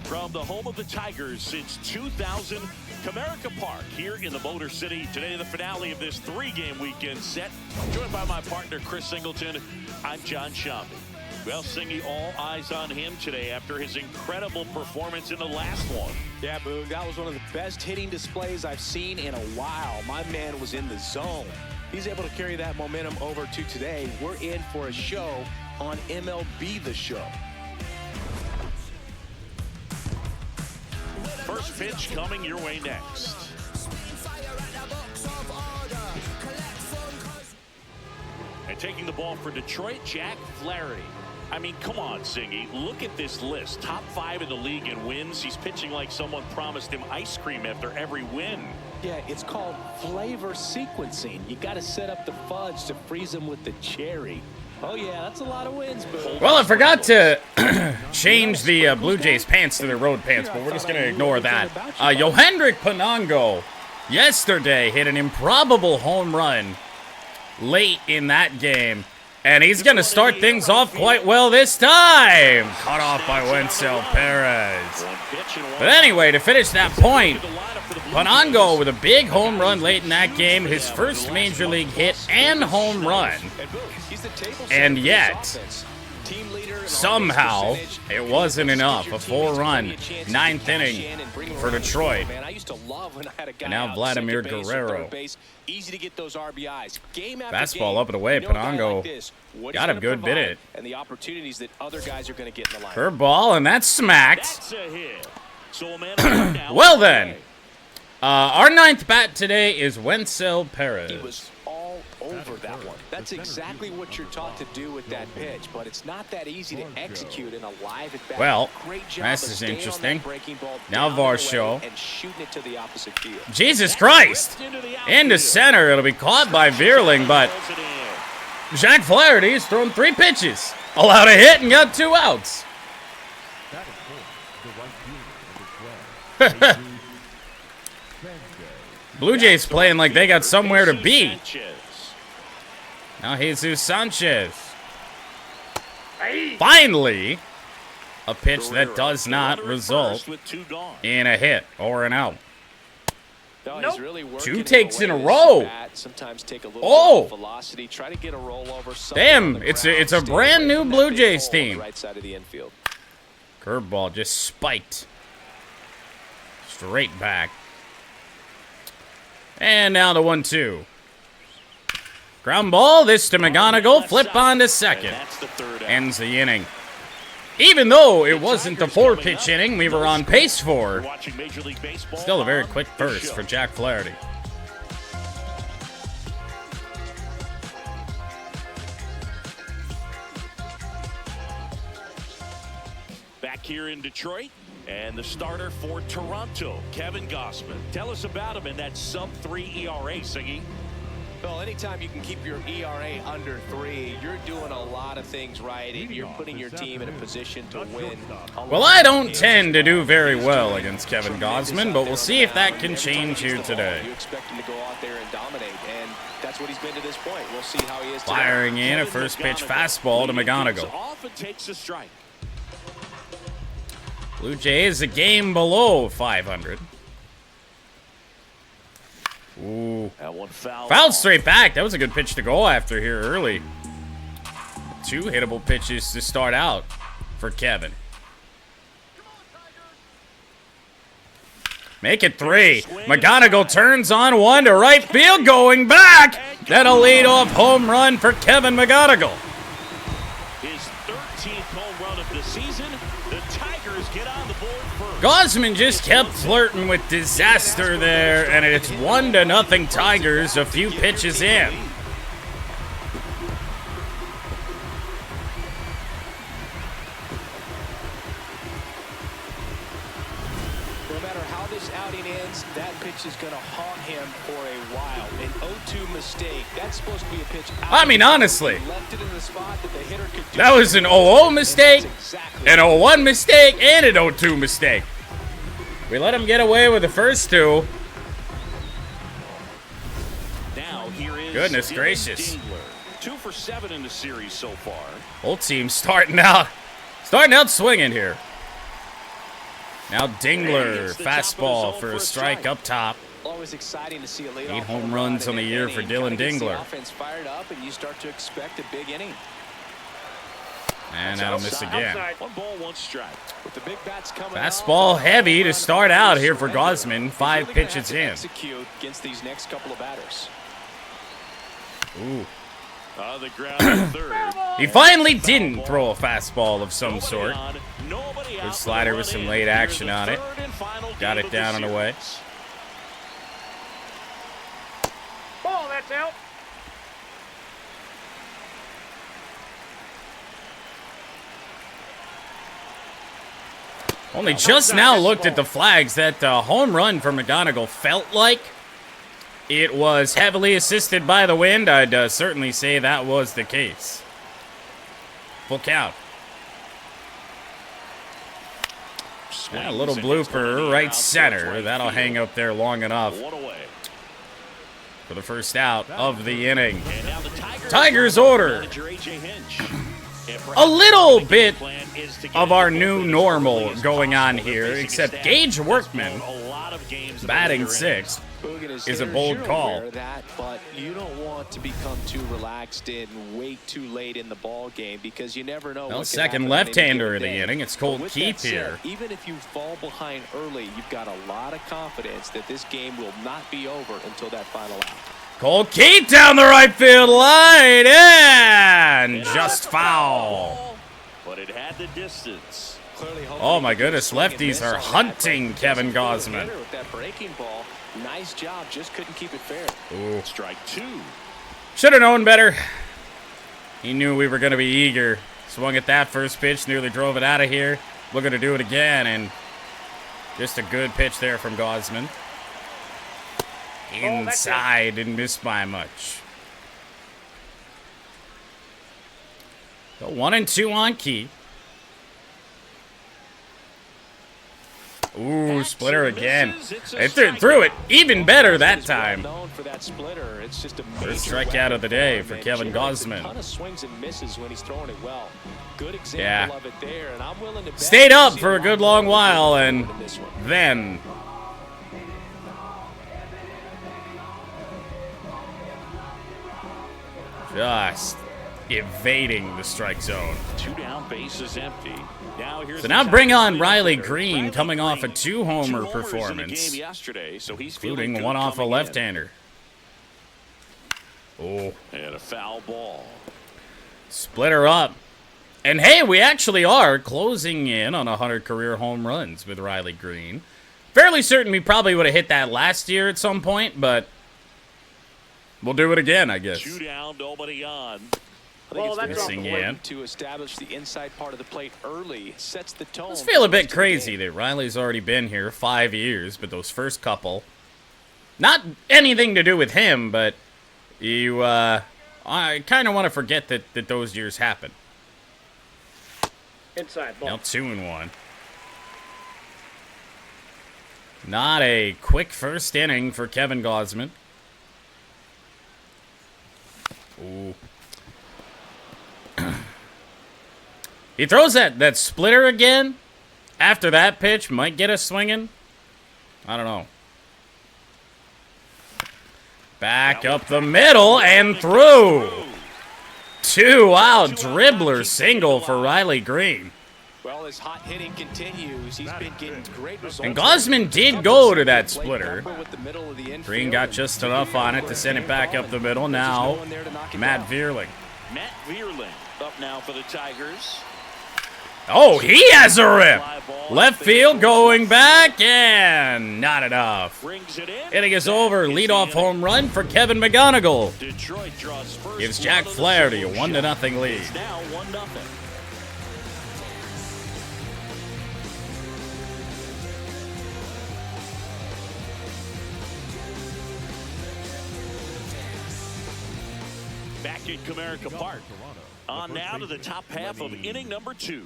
From the home of the Tigers since 2000, Comerica Park here in the Motor City. Today, the finale of this three-game weekend set. Joined by my partner, Chris Singleton, I'm John Shambi. Well, Singy, all eyes on him today after his incredible performance in the last one. Yeah, Boog, that was one of the best hitting displays I've seen in a while. My man was in the zone. He's able to carry that momentum over to today. We're in for a show on MLB The Show. First pitch coming your way next. And taking the ball for Detroit, Jack Flaherty. I mean, come on, Singy. Look at this list. Top 5 in the league in wins. He's pitching like someone promised him ice cream after every win. Yeah, it's called flavor sequencing. You got to set up the fudge to freeze them with the cherry. Oh, yeah, that's a lot of wins, Boo. Well, I forgot to change the Blue Jays pants to their road pants, but we're just going to ignore that. Yohendrick Pinango yesterday hit an improbable home run late in that game. And he's going to start things off quite well this time. Cut off by Wenzel Perez. But anyway, to finish that point, Pinango with a big home run late in that game. His first major league hit and home run. And yet, somehow, it wasn't enough. A 4-run, 9th inning for Detroit. And now Vladimir Guerrero. Fastball up and away. Pinango got a good bit it. Curveball, and that's smacked. Well then, our 9th bat today is Wenzel Perez. He was all over that one. That's exactly what you're taught to do with that pitch, but it's not that easy to execute in a live at bat. Well, this is interesting. Now Varsho. Jesus Christ! Into center. It'll be caught by Vierling, but Jack Flaherty has thrown 3 pitches. Allowed a hit and got 2 outs. Blue Jays playing like they got somewhere to be. Now Jesus Sanchez. Finally, a pitch that does not result in a hit or an out. Nope. 2 takes in a row. Oh! Damn, it's a brand new Blue Jays team. Curveball just spiked. Straight back. And now the 1-2. Ground ball, this to McGonigal, flip on to second. Ends the inning. Even though it wasn't the 4-pitch inning we were on pace for, still a very quick burst for Jack Flaherty. Back here in Detroit. And the starter for Toronto, Kevin Gausman. Tell us about him in that sub-3 ERA, Siggy. Well, anytime you can keep your ERA under 3, you're doing a lot of things right, and you're putting your team in a position to win. Well, I don't tend to do very well against Kevin Gausman, but we'll see if that can change here today. You expect him to go out there and dominate, and that's what he's been to this point. We'll see how he is today. Firing in a first pitch fastball to McGonigal. Often takes a strike. Blue Jays a game below 500. Ooh. That one fouled straight back. That was a good pitch to go after here early. 2 hittable pitches to start out for Kevin. Make it 3. McGonigal turns on 1 to right field, going back. That'll lead off home run for Kevin McGonigal. His 13th home run of the season. The Tigers get on the board first. Gausman just kept flirting with disaster there, and it's 1-0 Tigers a few pitches in. No matter how this outing ends, that pitch is going to haunt him for a while. An 0-2 mistake. That's supposed to be a pitch. I mean, honestly, that was an 0-0 mistake, an 0-1 mistake, and an 0-2 mistake. We let him get away with the first 2. Now here is Goodness gracious. 2 for 7 in the series so far. Whole team starting out swinging here. Now Dingler, fastball for a strike up top. Always exciting to see a leadoff 8 home runs on the year for Dylan Dingler. Offense fired up, and you start to expect a big inning. And that'll miss again. 1 ball, 1 strike. With the big bats coming Fastball out, heavy to start out here for Gosman. 5 pitches in. Execute against these next couple of batters. Ooh. On the ground at third. He finally didn't throw a fastball of some sort. Good slider with some late action on it. Got it down and away. Ball, that's out. Only just now looked at the flags. That home run for McGonigal felt like it was heavily assisted by the wind. I'd certainly say that was the case. Full count. Yeah, a little blooper right center. That'll hang up there long enough for the first out of the inning. Tigers order. A little bit of our new normal going on here, except Gage Workman, batting 6th, is a bold call. But you don't want to become too relaxed and wait too late in the ball game, because you never know. Well, second left-hander of the inning. It's Colt Keith here. Even if you fall behind early, you've got a lot of confidence that this game will not be over until that final out. Colt Keith down the right field line, and just foul. But it had the distance. Oh my goodness, lefties are hunting Kevin Gosman. With that breaking ball, nice job, just couldn't keep it fair. Ooh. Strike 2. Should have known better. He knew we were going to be eager. Swung at that first pitch, nearly drove it out of here. Looking to do it again, and just a good pitch there from Gosman. Inside, didn't miss by much. So 1 and 2 on Key. Ooh, splitter again. They threw it even better that time. First strikeout of the day for Kevin Gosman. Yeah. Stayed up for a good long while, and then just evading the strike zone. 2 down, bases empty. So now bring on Riley Green, coming off a 2-homer performance, including 1 off a left-hander. Oh, and a foul ball. Splitter up. And hey, we actually are closing in on 100 career home runs with Riley Green. Fairly certain we probably would have hit that last year at some point, but we'll do it again, I guess. 2 down, nobody on. I think it's missing in. To establish the inside part of the plate early sets the tone. Let's feel a bit crazy that Riley's already been here 5 years, but those first couple, not anything to do with him, but you, I kind of want to forget that those years happened. Inside ball. Now 2-1. Not a quick first inning for Kevin Gosman. Ooh. He throws that splitter again. After that pitch, might get us swinging. I don't know. Back up the middle and through. 2-out dribbler single for Riley Green. Well, his hot hitting continues. He's been getting great results. And Gosman did go to that splitter. Green got just enough on it to send it back up the middle. Now, Matt Vierling. Matt Vierling up now for the Tigers. Oh, he has a rip. Left field going back, and not enough. Inning is over. Leadoff home run for Kevin McGonigal. Gives Jack Flaherty a 1-0 lead. Now 1-0. Back in Comerica Park. On now to the top half of inning number 2.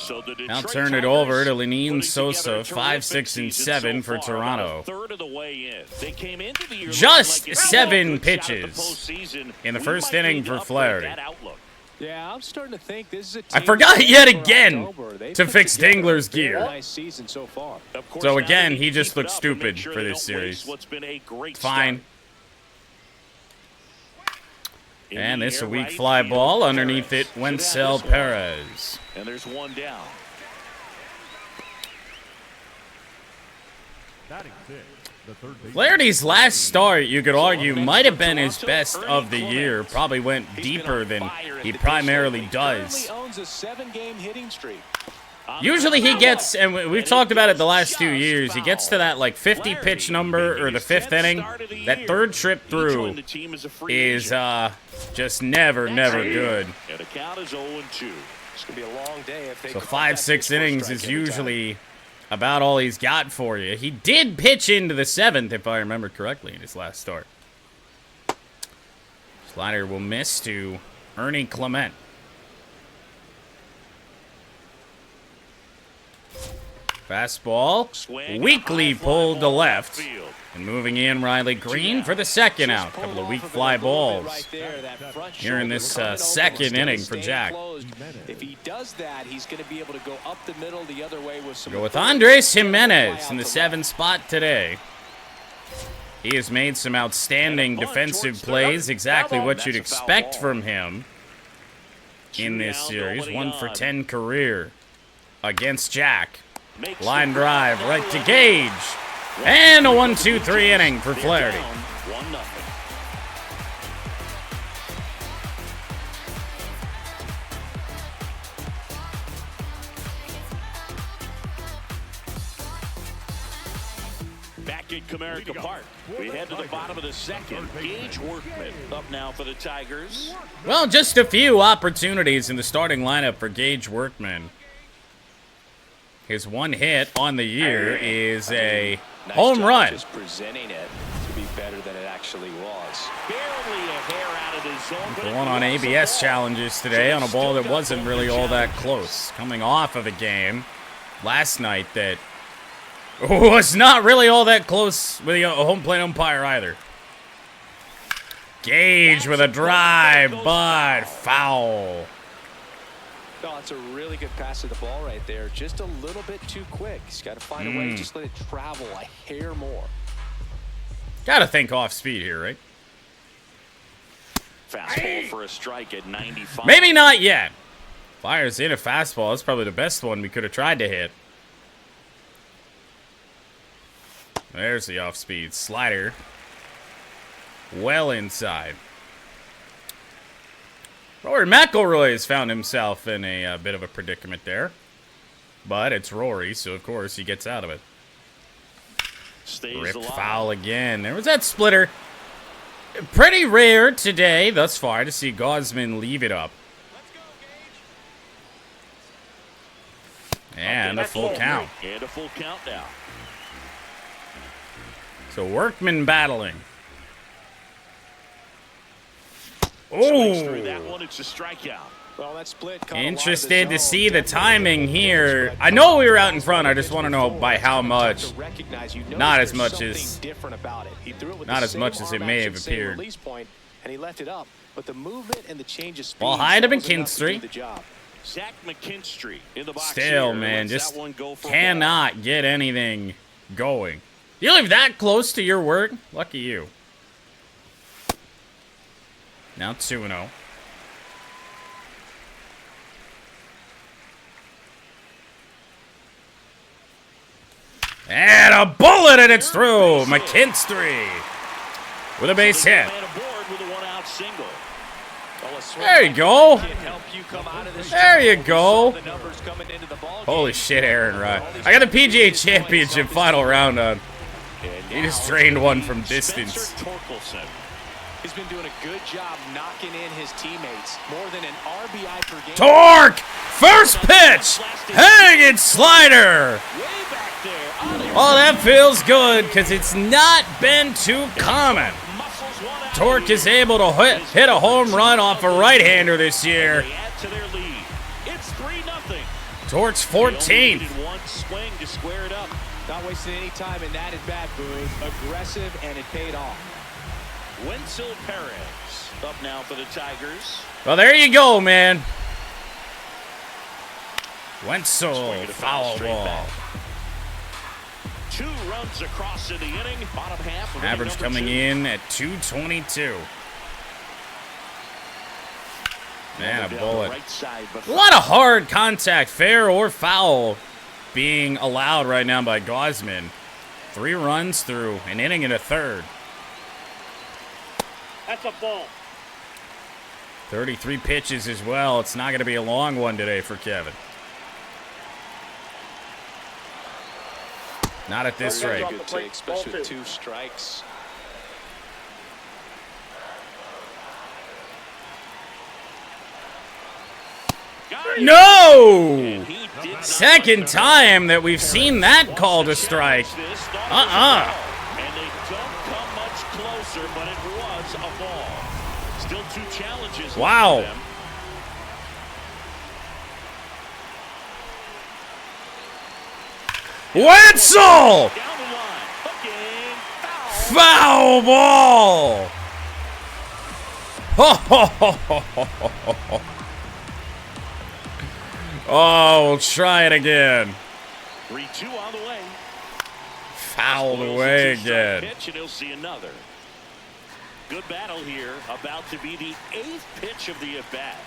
So the Now Detroit turn it Tigers over to Lenine putting Sosa, together a 5, terrific 6, and season 7 so for far, Toronto. about a third of the way in. They came into the year Just like 7 good shot at the pitches postseason. in the We first might inning need to for upgrade Flaherty. that outlook. Yeah, I'm starting to think this is a I team forgot yet again October. to fix Dingler's Very gear. nice season so far. Of course, So now again, they he just keep it looks up and make stupid sure for they this don't waste series. what's been a great Fine. start. In And the this a air weak right fly field, ball. Underneath it, Perez. Wenzel Should have this one. Perez. And there's one down. Flaherty's last start, you could argue, might have been his best of the year. Probably went deeper than he primarily does. Currently owns a 7-game hitting streak. Usually he gets, and we've talked about it the last 2 years, he gets to that like 50 pitch number or the 5th inning. That third trip through is just never good. And the count is 0-2. It's going to be a long day if they So call 5, that 6 pitch for a innings strike is every time. usually about all he's got for you. He did pitch into the 7th, if I remember correctly, in his last start. Slider will miss to Ernie Clement. Fastball, Swing, weakly high fly pulled to ball left. field. And moving in, Riley Green for the second out. Couple of weak fly balls here in this second inning for Jack. If he does that, he's going to be able to go up the middle the other way with some. Go with Andres Jimenez in the 7th spot today. He has made some outstanding defensive plays, exactly what you'd expect from him in this series. 1 for 10 career against Jack. Line drive right to Gage. And a 1-2-3 inning for Flaherty. 1-0. Back at Comerica Park, we head to the bottom of the second. Gage Workman up now for the Tigers. Well, just a few opportunities in the starting lineup for Gage Workman. His one hit on the year is a home run. Just presenting it to be better than it actually was. Barely a hair out of his zone. but The it one on was a ABS ball. challenges today on a ball that wasn't really all that close. Coming off of a game last night that was not really all that close with a home plate umpire either. Gage with a drive, but foul. No, it's a really good pass to the ball right there. Just a little bit too quick. He's got to find a way to just let it travel a hair more. Gotta think off speed here, right? Fastball for a strike at 95. Maybe not yet. Fires in a fastball. That's probably the best one we could have tried to hit. There's the off-speed slider. Well inside. Rory McIlroy has found himself in a bit of a predicament there. But it's Rory, so of course he gets out of it. Stays Ripped alive. foul again. There was that splitter. Pretty rare today, thus far, to see Gosman leave it up. And a full count. And a full count now. So Workman battling. Swings through Oh, that one. It's a strikeout. Well, that split caught a lot of the interested to zone. see the timing here. I know we were out in front. I just want to know by how much. To recognize, you know, Not as there's much something as- different about it. He threw it with not the as same much as it arm may action, have same appeared. release point, and he left it up. But the movement and the change of speed. Ball high to was enough McKinstry. do the job. Zach McKinstry in the box. Still, here. man, Lets just that one go for a ball. cannot get anything going. You live that close to your work? Lucky you. Now 2-0. And a bullet, and it's through. McKinstry with a base hit. Man aboard with a one-out single. Well, a swing There you like go. that can help you come out of this There you trouble. go. We saw the numbers coming into the ball Holy game. shit, Aaron Ryan. I got the PGA Championship final round on. He just drained one from distance. Spencer Torkelson. He's been doing a good job knocking in his teammates. More than an RBI per game. Torque! First pitch! Hanging slider! Way back there. Out of Oh, that feels good because it's not been too common. muscles, one out. Torque is able to hit a home run off a right-hander this year. They add to their lead. It's 3-0. Torque's They only 14th. needed one swing to square it up. Not wasting any time in that at bat, Boone. Aggressive, and it paid off. Wenzel Perez up now for the Tigers. Well, there you go, man. Wenzel, foul ball. Back. 2 runs across in the inning. Bottom half of Average coming in at 222. Man, a bullet. Right side, A lot of hard contact, fair or foul, being allowed right now by Gausman. 3 runs through an inning and a third. That's a ball. 33 pitches as well. It's not going to be a long one today for Kevin. Not at this rate. Good take, especially with 2 strikes. No! Second time that we've seen that called a strike. And they don't come much closer, but it was a ball. Still 2 challenges. Wow. Left for them. Wenzel! Down the line. Hooking. Foul ball! Ho, ho, ho, ho, ho, ho. Oh, we'll try it again. 3-2 on the way. Fouled away again. Pitch, and he'll see another. Good battle here. About to be the 8th pitch of the at-bat.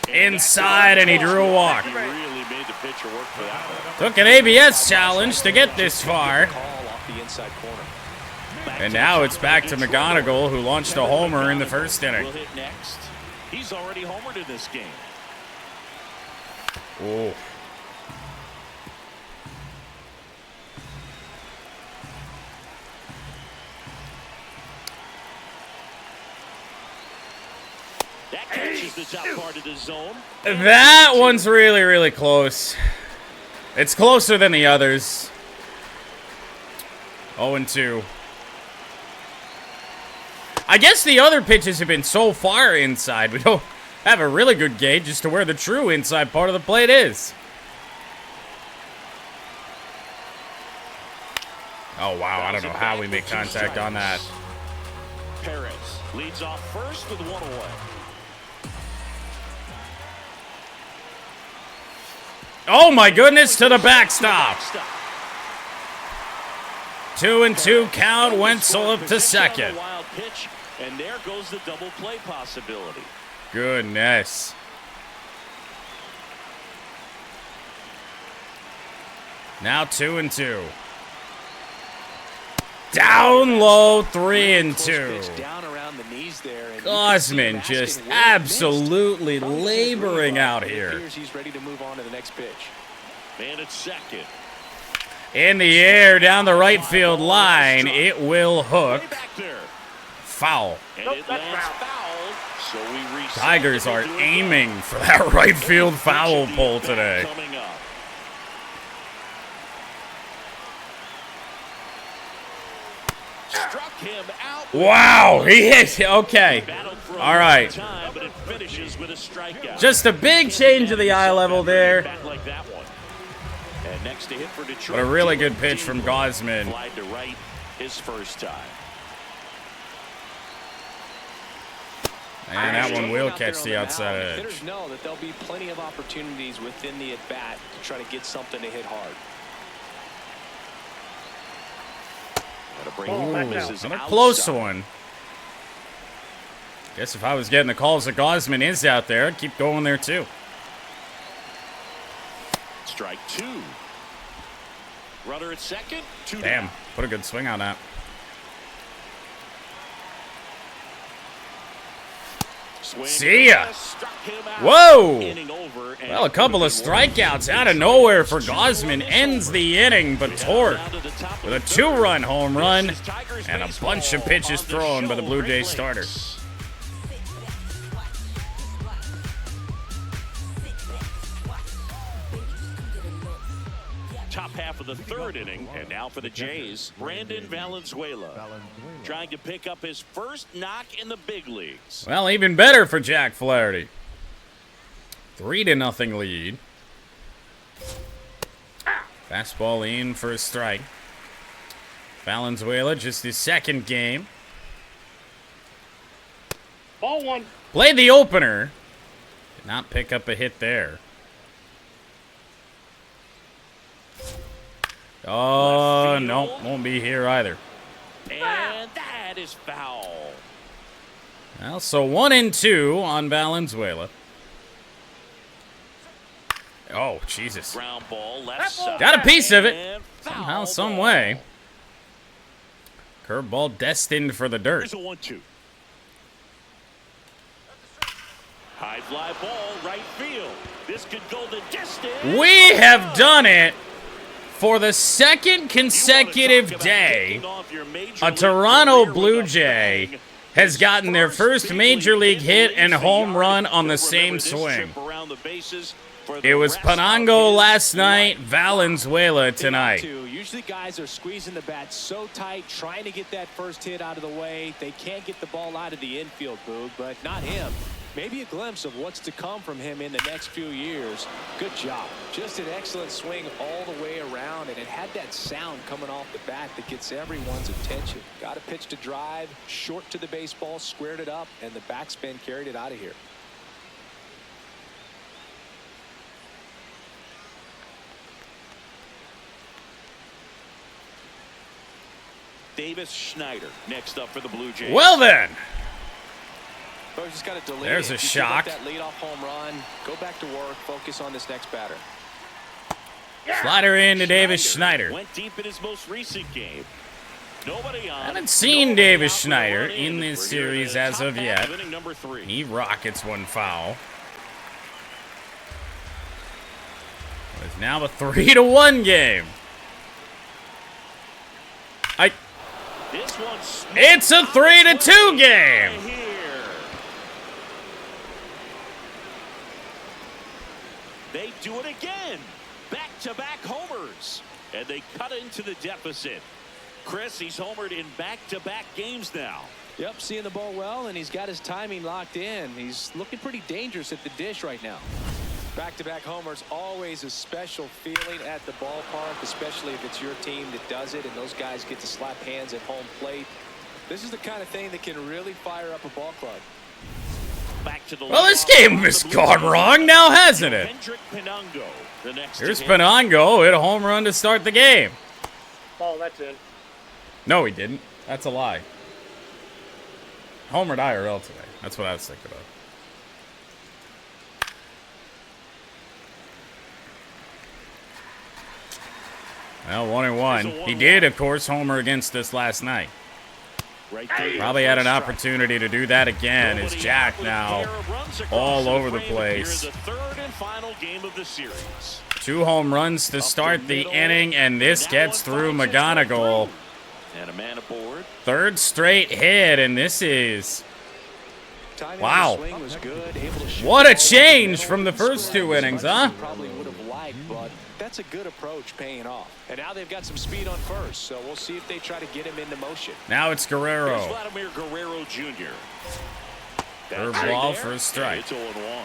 Inside, and he drew a walk. He really made the pitcher work for that one. Took an ABS challenge to get this far. Call off the inside corner. And now it's back to McGonigal, who launched a homer in the first inning. Will hit next. He's already homered in this game. Oh. That catches the top part of the zone. That one's really, really close. It's closer than the others. 0-2. I guess the other pitches have been so far inside, we don't have a really good gauge as to where the true inside part of the plate is. Oh, wow, I don't know how we make contact on that. Perez leads off first with 1 away. Oh, my goodness, to the backstop. 2-2 count, Wenzel up to second. Wild pitch, and there goes the double play possibility. Goodness. Now 2-2. Down low, 3-2. Down around the knees there. Gausman just absolutely laboring out here. He's ready to move on to the next pitch. Man at second. In the air, down the right field line, it will hook. Way back there. Foul. And it lands foul. So we reset. Tigers are aiming for that right field foul pole today. Coming up. Struck him out. Wow, he hit. Okay. All right. Time, but it finishes with a strikeout. Just a big change of the eye level there. Back like that one. And next to hit for Detroit. But a really good pitch from Gausman. Flied to right his first time. And that one will catch the outside edge. Hitters know that there'll be plenty of opportunities within the at-bat to try to get something to hit hard. Ooh, another close one. Guess if I was getting the calls that Gausman is out there, I'd keep going there too. Strike 2. Runner at second. 2 Damn, down. put a good swing on that. Swing. See ya. Struck him out. Whoa. Inning over, and Well, a couple of strikeouts out of nowhere for Gausman ends the inning, but Torque with a 2-run home run and a bunch of pitches thrown by the Blue Jays starter. Top half of the 3rd inning, and now for the Jays, Brandon Valenzuela trying to pick up his first knock in the big leagues. Well, even better for Jack Flaherty. 3-0 lead. Fastball in for a strike. Valenzuela, just his second game. Ball one. Played the opener. Did not pick up a hit there. Oh, no. Won't be here either. And that is foul. Well, so 1-2 on Valenzuela. Oh, Jesus. Ground ball, left side. Got a piece of it. And Somehow, foul some ball. way. Curveball destined for the dirt. Here's a 1-2. High fly ball, right field. This could go the distance. We have done it for the second consecutive day. A Toronto Blue Jay has gotten their first major league hit and home run on the same swing. It was Penango last night, Valenzuela tonight. Usually guys are squeezing the bat so tight, trying to get that first hit out of the way. They can't get the ball out of the infield, Boog, but not him. Maybe a glimpse of what's to come from him in the next few years. Good job. Just an excellent swing all the way around, and it had that sound coming off the bat that gets everyone's attention. Got a pitch to drive, short to the baseball, squared it up, and the backspin carried it out of here. Davis Schneider next up for the Blue Jays. Well then. Just gotta delete There's it. a If you shock. give up that leadoff home run, go back to work, focus on this next batter. Slider into Davis Schneider. Went deep in his most recent game. Nobody on. Haven't seen Davis Schneider in this series as of yet. Number 3. He rockets one foul. It's now a 3-1 game. This one's It's a 3-2 game. here. They do it again. Back-to-back homers. And they cut into the deficit. Chris, he's homered in back-to-back games now. Yep, seeing the ball well, and he's got his timing locked in. He's looking pretty dangerous at the dish right now. Back-to-back homers, always a special feeling at the ballpark, especially if it's your team that does it and those guys get to slap hands at home plate. This is the kind of thing that can really fire up a ball club. Back to the Well, this game has gone wrong now, hasn't it? Penango, the next Here's to hit. Penango, hit a home run to start the game. Ball, that's in. No, he didn't. That's a lie. Homered IRL today. That's what I was thinking of. Well, 1-1. He did, of course, homer against us last night. Right there. Probably had an opportunity to do that again. Is Jack now all over the place. Here's the third and final game of the series. 2 home runs to start the inning, and this gets through McGonigal. And a man aboard. Third straight hit, and this is... Timing Wow. on the swing was good, able to shoot What a the ball change middle, from the first square 2 as innings, much as huh? he probably would have liked, but that's a good approach paying off. And now they've got some speed on first, so we'll see if they try to get him into motion. Now it's Here's Guerrero. Vladimir Guerrero Jr. Curveball for a strike. It's 0-1.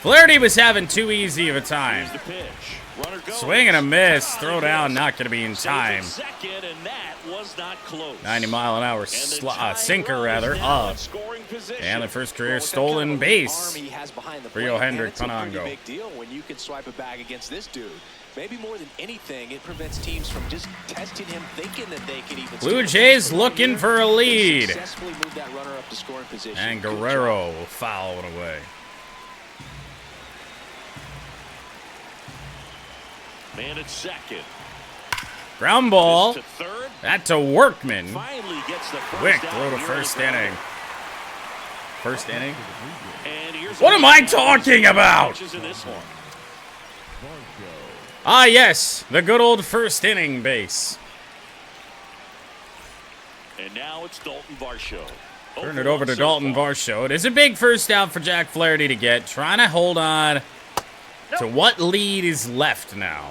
Flaherty was having too easy of a time. Here's the pitch. Runner goes. Swing and a miss. Throw down, not going to be in time. Second, and that was not close. 90-mile-an-hour sinker, rather, up. And the first career stolen base for Yohendrick Penango. Big deal when you can swipe a bag against this dude. Maybe more than anything, it prevents teams from just testing him, thinking that they can even. Blue Jays looking for a lead. Successfully moved that runner up to scoring position. And Good Guerrero job. will foul it away. Man at second. Ground ball. To third. That to Workman. Finally gets the first Quick out throw to here first in the inning. First inning? And here's What am I talking about? pitches in this one. Ah, yes. The good old first inning base. And now it's Dalton Varsho. Turn it over to Dalton Varsho. It is a big first out for Jack Flaherty to get. Trying to hold on to what lead is left now.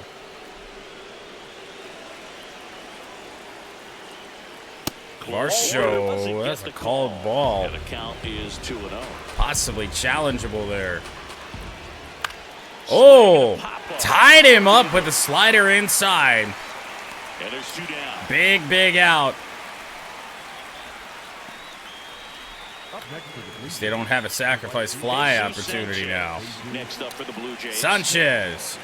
Varsho, that's a called ball. And the count is 2-0. Possibly challengeable there. Oh, tied him up with a slider inside. And there's 2 down. Big out. At least they don't have a sacrifice fly opportunity now. Next up for the Blue Jays. Sanchez.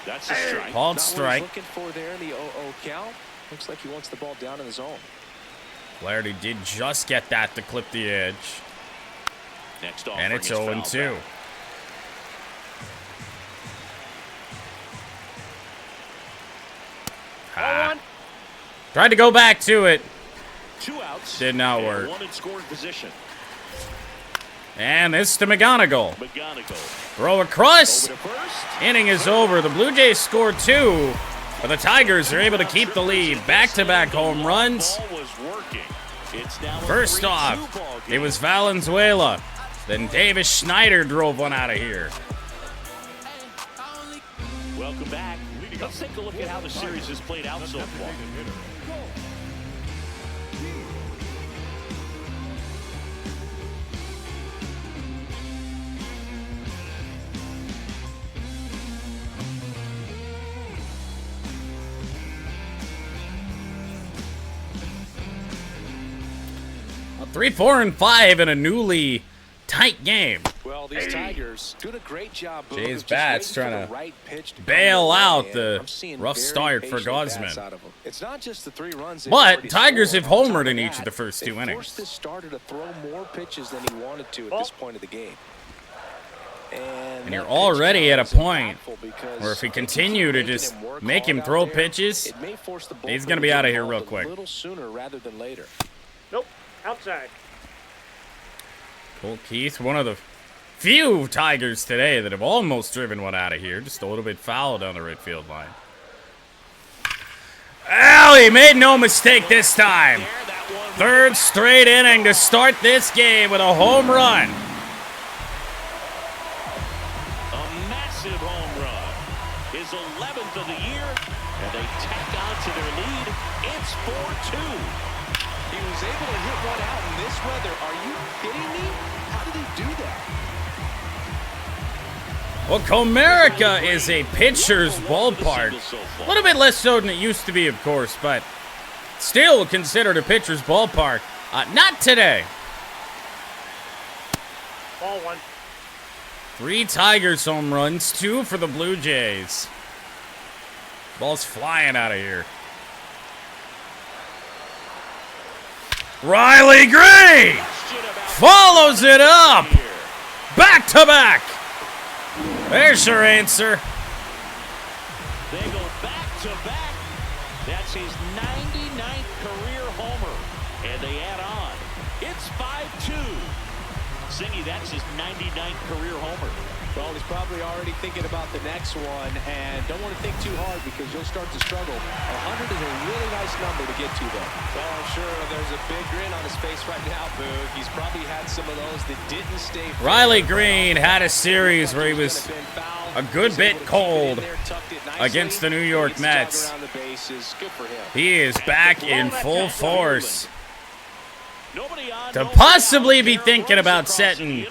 That's a strike. Called Not what strike. he's looking for there in the 0-0 count. Looks like he wants the ball down in the zone. Flaherty did just get that to clip the edge. Next And it's 0-2. Tried to go back to it. 2 outs. Did not work. 1 in scoring position. And this to McGonigal. McGonigal. Throw across. Over to first. Inning is over. The Blue Jays score 2. But the Tigers are able to keep the lead. Back-to-back home runs. Ball was working. It's now a First 3-2 off, ball it game. was Valenzuela. Then Davis Schneider drove one out of here. Welcome back. Let's take a look at how the series has played out so far. A 3-4-5 in a newly tight game. Well, these Tigers doing a great job. Boog, Jay's of just bats waiting trying for the to right pitch to bail come out in. the I'm seeing rough very start for patient bats Gosman. out of him. It's not just the 3 runs. they've But already Tigers scored. have On top homered in of each of that, the first 2 they innings. forced this starter to throw more pitches than he wanted to at this point of the game. And you're that already pitch at a count is point impactful because where if we they keep continue to making just him work make him hard throw out there, pitches, it may force the he's bullpen gonna be to out of get here real involved quick. a little sooner rather than later. Nope. Outside. Cole Keith, one of the few Tigers today that have almost driven one out of here. Just a little bit foul down the right field line. Oh, he made no mistake this time. Third straight inning to start this game with a home run. A massive home run. His 11th of the year, and they tack on to their lead. It's 4-2. He was able to hit one out in this weather. Are you kidding me? How did he do that? Well, Comerica is a pitcher's ballpark. A little bit less so than it used to be, of course, but still considered a pitcher's ballpark. Not today. Ball 1. 3 Tigers home runs, 2 for the Blue Jays. Ball's flying out of here. Riley Gray follows it up. Back to back. There's your answer. They go back to back. That's his 99th career homer. And they add on. It's 5-2. Singy, that's his 99th career homer. Well, he's probably already thinking about the next one, and don't want to think too hard because you'll start to struggle. 100 is a really nice number to get to, though. Well, I'm sure there's a big grin on his face right now, Boog. He's probably had some of those that didn't stay. Riley Green had a series where he was a good bit cold against the New York Mets. He is back in full force to possibly be thinking about setting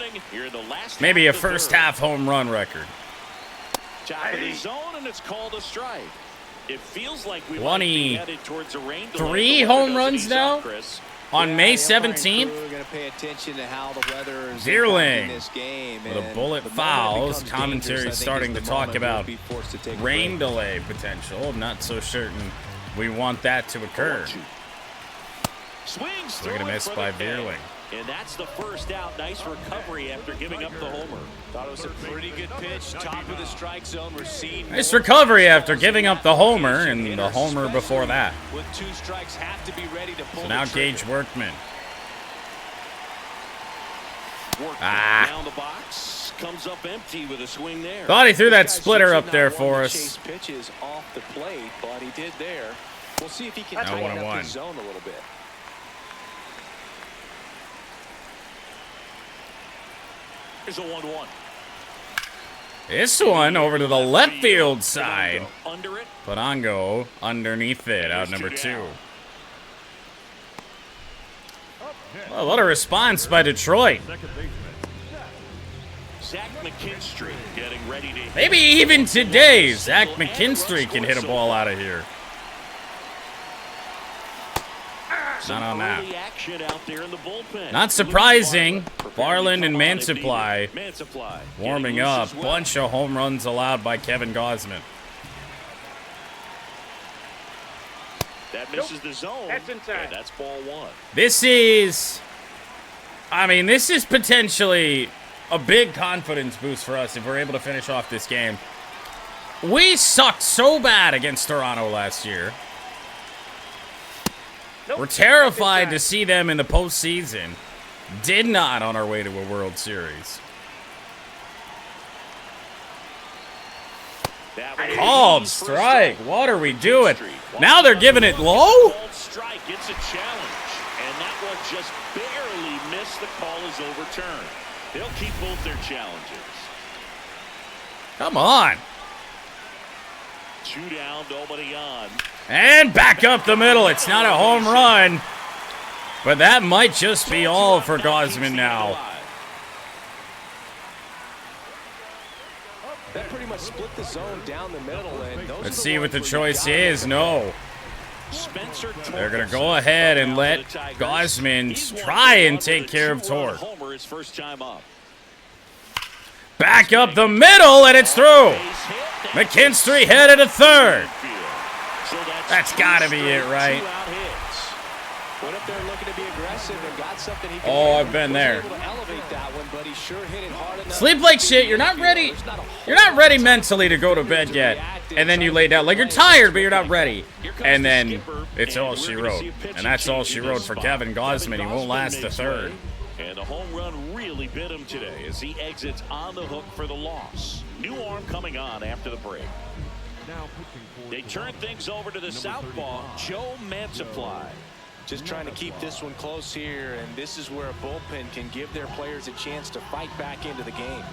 maybe a first half home run record. Top of the zone, and it's called a strike. It feels like we might be headed towards a rain delay. 3 home runs now on May 17th. Zierling with a bullet foul. Commentary starting to talk about rain delay potential. I'm not so certain we want that to occur. Swings They're going to miss by Zierling. And that's the first out. Nice recovery after giving up the homer. Thought it was a pretty good pitch. Top of the strike zone. We're seeing nice recovery after giving up the homer and the homer before that. With 2 strikes, have to be ready to pull So now the trigger. Gage Workman. Down the box. Comes up empty with a swing there. Thought he threw that splitter up there for us. Chase pitches off the plate, but he did there. We'll see if he can Now tighten up 1-1. his zone a little bit. Here's a 1-1. This one over to the left field side. Under it. Panongo underneath it, out number 2. Well, what a response by Detroit. Zach McKinstry getting ready to hit. Maybe even today, Zach McKinstry can hit a ball out of here. Not on that. Early action out there in the bullpen. Not surprising. Barland and Mansupply Mansupply warming up. Bunch of home runs allowed by Kevin Gausman. That misses the zone. That's inside. And that's ball one. This is potentially a big confidence boost for us if we're able to finish off this game. We sucked so bad against Toronto last year. Nope. We're terrified to see them in the postseason. Did not on our way to a World Series. Called strike. What are we doing? Now they're giving it low? Strike. It's a challenge. And that one just barely missed. The call is overturned. They'll keep both their challenges. Come on. 2 down, nobody on. And back up the middle. It's not a home run. But that might just be all for Gausman now. That pretty much split the zone down the middle. And Let's see what the choice is. No. Spencer They're going to go ahead and let Gausman try and take care of Torre. Homer his first time up. Back up the middle, and it's through. McKinstry headed to third. That's got to be it, right? Went up there looking to be aggressive and got something he Oh, I've been there. able to elevate that one, but he sure hit it hard enough. Sleep like shit. You're not ready. You're not ready mentally to go to bed yet. And then you lay down. Like, you're tired, but you're not ready. And then it's all she wrote. And that's all she wrote for Kevin Gausman. He won't last the third. And the home run really bit him today as he exits on the hook for the loss. New arm coming on after the break. They turn things over to the southpaw, Joe Mansupply. Just trying to keep this one close here, and this is where a bullpen can give their players a chance to fight back into the game.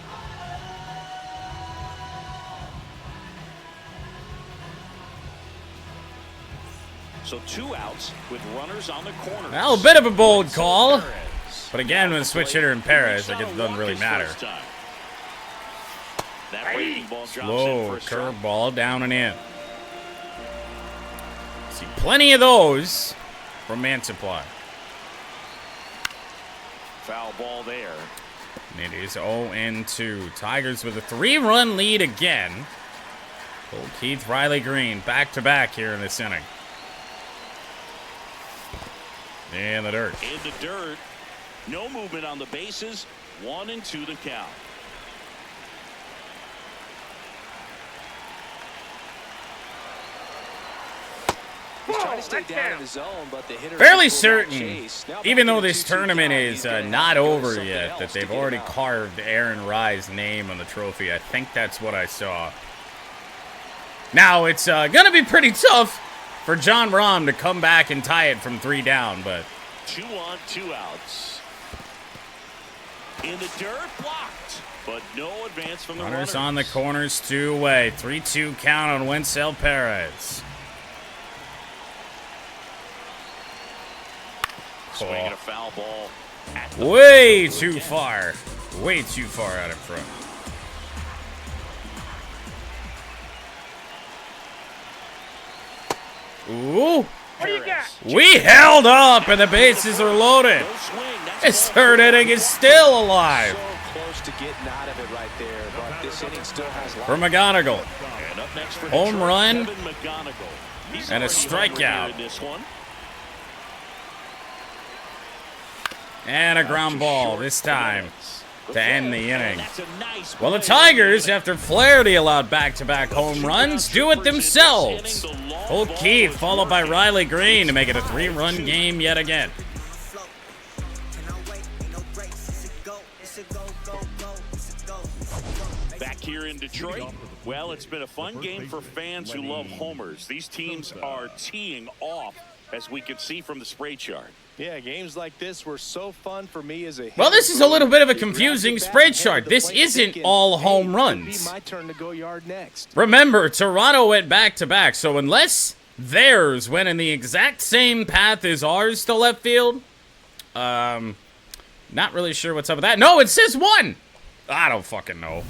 So 2 outs with runners on the corner. Well, a bit of a bold call. But again, with a switch hitter in Perez, I guess it doesn't really matter. Slow curveball down and in. See plenty of those from Mansupply. Foul ball there. And it is 0-2. Tigers with a 3-run lead again. Old Keith, Riley Green, back-to-back here in this inning. In the dirt. In the dirt. No movement on the bases. 1-2 the count. He's trying to stay down in the zone, but the hitter Fairly certain, even though this tournament is not over yet, that they've already carved Aaron Rye's name on the trophy. I think that's what I saw. Now, it's going to be pretty tough for John Rahm to come back and tie it from 3 down, but 2 on, 2 outs. In the dirt, blocked, but no advance from the runners. On the corners, 2 away. 3-2 count on Wencel Perez. Swinging a foul ball. Way too far. Way too far out in front. Ooh. What do you got? We held up, and the bases are loaded. This third inning is still alive. So close to getting out of it right there, but this inning still has life. For McGonigal. And up next for Home Detroit, run Kevin McGonigal. He's and a already homered strikeout. here in this one. And a ground ball this time to end the inning. That's a nice Well, the play. Tigers, after Flaherty allowed back-to-back home runs, do it themselves. Old Keith, followed by Riley Green to make it a 3-run game yet again. Back here in Detroit, well, it's been a fun game for fans who love homers. These teams are teeing off, as we can see from the spray chart. Yeah, games like this were so fun for me as a Well, this is a little bit of a confusing spread chart. This isn't all home runs. My turn to go yard next. Remember, Toronto went back-to-back, so unless theirs went in the exact same path as ours to left field, not really sure what's up with that. No, it says 1. I don't fucking know.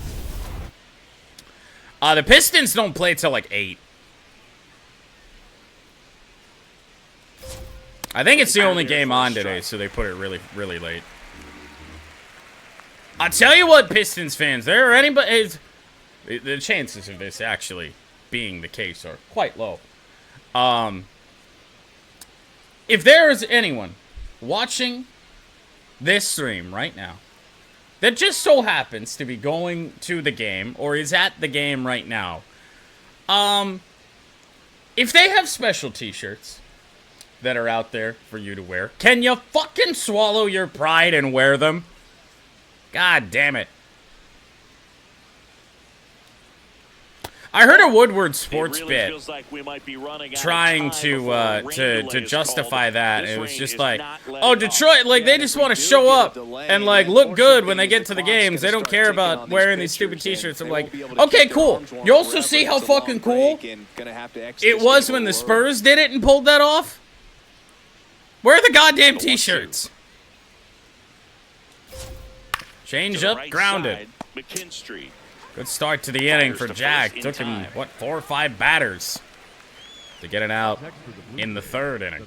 The Pistons don't play till like 8. I think it's the only game on today, so they put it really, really late. I'll tell you what, Pistons fans, there are anybody... The chances of this actually being the case are quite low. If there is anyone watching this stream right now that just so happens to be going to the game or is at the game right now, if they have special t-shirts that are out there for you to wear, can you fucking swallow your pride and wear them? God damn it. I heard a Woodward Sports bit trying to justify that. It was just like, oh, Detroit, like, they just want to show up and, like, look good when they get to the games. They don't care about wearing these stupid t-shirts. I'm like, okay, cool. You also see how fucking cool it was when the Spurs did it and pulled that off? Where are the goddamn t-shirts? Change up, grounded. Good start to the inning for Jack. Took him, what, 4 or 5 batters to get it out in the third inning.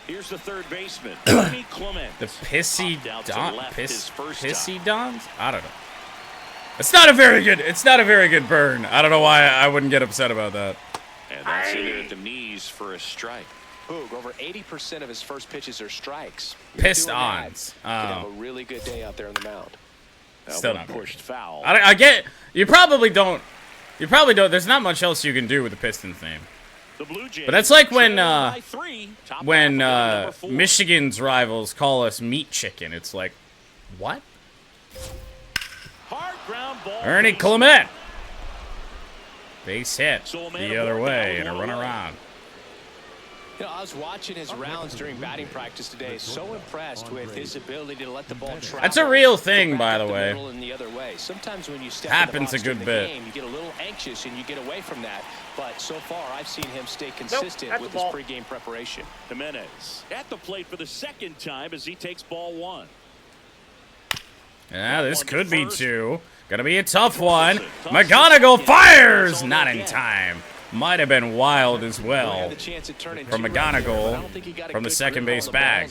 Here's the third baseman, Ernie Clement. The Pissy Dons? I don't know. It's not a very good burn. I don't know why I wouldn't get upset about that. And that's it at the knees for a strike. Boog, over 80% of his first pitches are strikes. Pistons. Could have a really good day out there on the mound. Still not pushed foul. I get you probably don't. There's not much else you can do with the Pistons name. The Blue Jays, but that's like when Michigan's rivals call us meat chicken. It's like, what? Hard ground ball. Ernie Clement. Base hit the other way and a run around. You know, I was watching his rounds during batting practice today. So impressed with his ability to let the ball travel. That's a real thing, by the way. And the other way. Sometimes when you step happens a in the good box bit. Game, you get a little anxious and you get away from that. But so far, I've seen him stay consistent with his pregame preparation. Jimenez at the plate for the second time as he takes ball 1. Yeah, this could be 2. Gonna be a tough one. McGonigal fires, not in time. Might have been wild as well from McGonigal from the second base bag.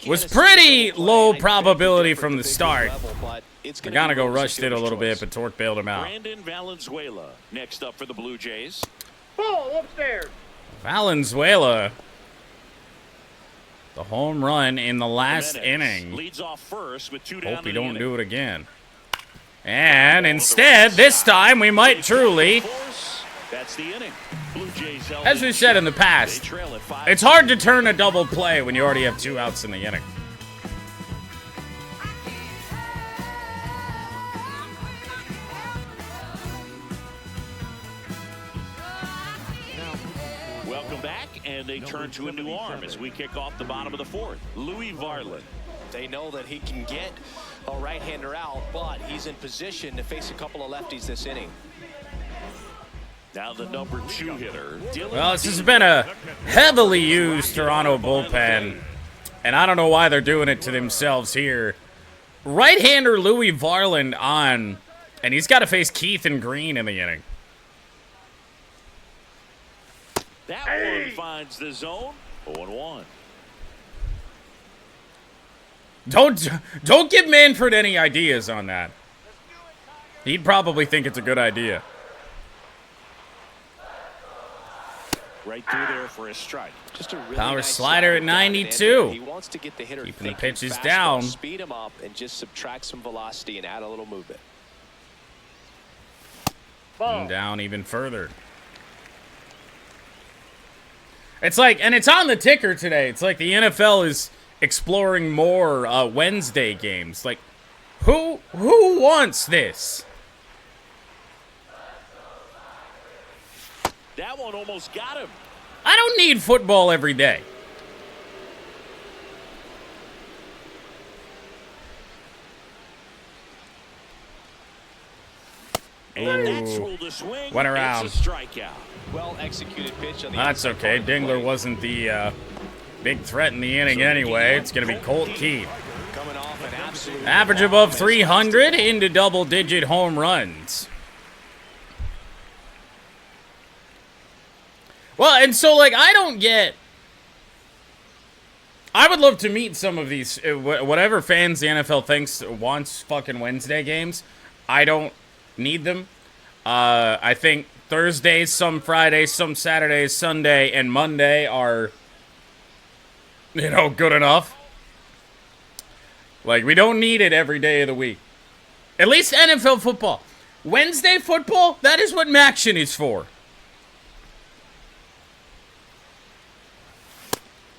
Was pretty low probability from the start. McGonigal rushed it a little bit, but Torque bailed him out. Brandon Valenzuela next up for the Blue Jays. Ball upstairs. Valenzuela, the home run in the last inning. Leads off first with 2 down. Hope he don't do it again. And instead, this time, we might truly, that's the inning. Blue Jays, as we said in the past, it's hard to turn a double play when you already have 2 outs in the inning. Welcome back, and they turn to a new arm as we kick off the bottom of the 4th. Louis Varland. They know that he can get a right-hander out, but he's in position to face a couple of lefties this inning. Now the number 2 hitter. Well, this has been a heavily used Toronto bullpen, and I don't know why they're doing it to themselves here. Right-hander Louis Varland on, and he's got to face Keith and Green in the inning. That one finds the zone. 0-1. Don't give Manfred any ideas on that. He'd probably think it's a good idea. Right through there for a strike. Just a really Power nice slider at 92. He wants to get the hitter keeping the thinking pitches fastball, down. Speed him up and just subtract some velocity and add a little movement. And down even further. It's like, and it's on the ticker today. It's like the NFL is exploring more Wednesday games. Like, who wants this? That one almost got him. I don't need football every day. And that's ruled a swing. Went around. It's a strikeout. Well executed pitch on the That's okay. Dingler wasn't the big threat in the inning anyway. It's going to be Colt Keith. Coming off an absolute Average above 300 into double-digit home runs. Well, and so, like, I don't get... I would love to meet some of these, whatever fans the NFL thinks wants fucking Wednesday games. I don't need them. I think Thursdays, some Fridays, some Saturdays, Sunday, and Monday are, you know, good enough. Like, we don't need it every day of the week. At least NFL football. Wednesday football, that is what Maction is for.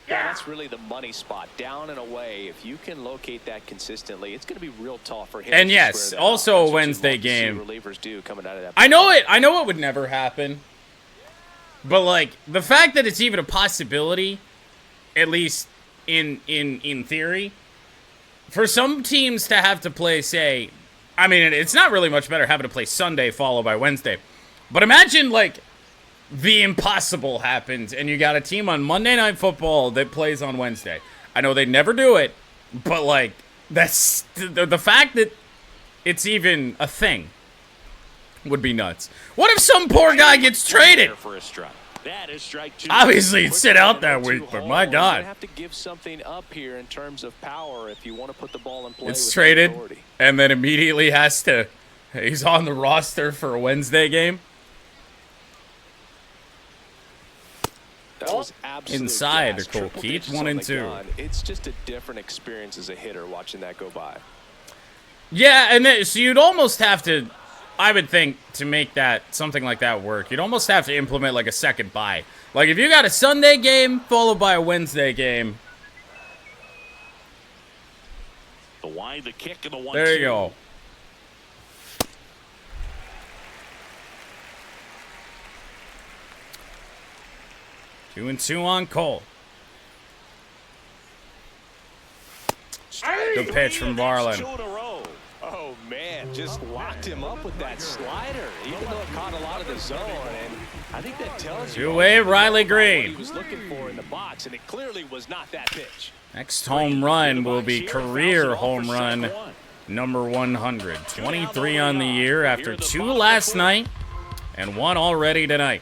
Yeah, that's really the money spot, down and away. If you can locate that consistently, it's going to be real tough for him. And yes, also a Wednesday game. Relievers do coming out of that. I know it would never happen. But like the fact that it's even a possibility, at least in theory, for some teams to have to play, say, I mean, it's not really much better having to play Sunday followed by Wednesday. But imagine like the impossible happens, and you got a team on Monday Night Football that plays on Wednesday. I know they never do it, but, like, that's... The fact that it's even a thing would be nuts. What if some poor guy gets traded? That is strike two. Obviously, he'd sit out that week, but my God. You have to give something up here in terms of power if you want to put the ball in play. It's traded, and then immediately has to... He's on the roster for a Wednesday game. That was absolute inside gas. to Cole Triple Keith, digits 1 on and the 2. gun. It's just a different experience as a hitter watching that go by. Yeah, and then, so you'd almost have to, I would think, to make that something like that work, you'd almost have to implement like a second bye. Like if you got a Sunday game followed by a Wednesday game. The wide, the kick, and the 1-2. There you go. Two and two on Cole. Good pitch from Varlin. Oh, man, just locked him up with that slider, even though it caught a lot of the zone. And I think that tells you Two-way Riley what Green. he was looking for in the box, and it clearly was not that pitch. Next home run will be career home run number 100. 23 on the year after 2 last night and 1 already tonight.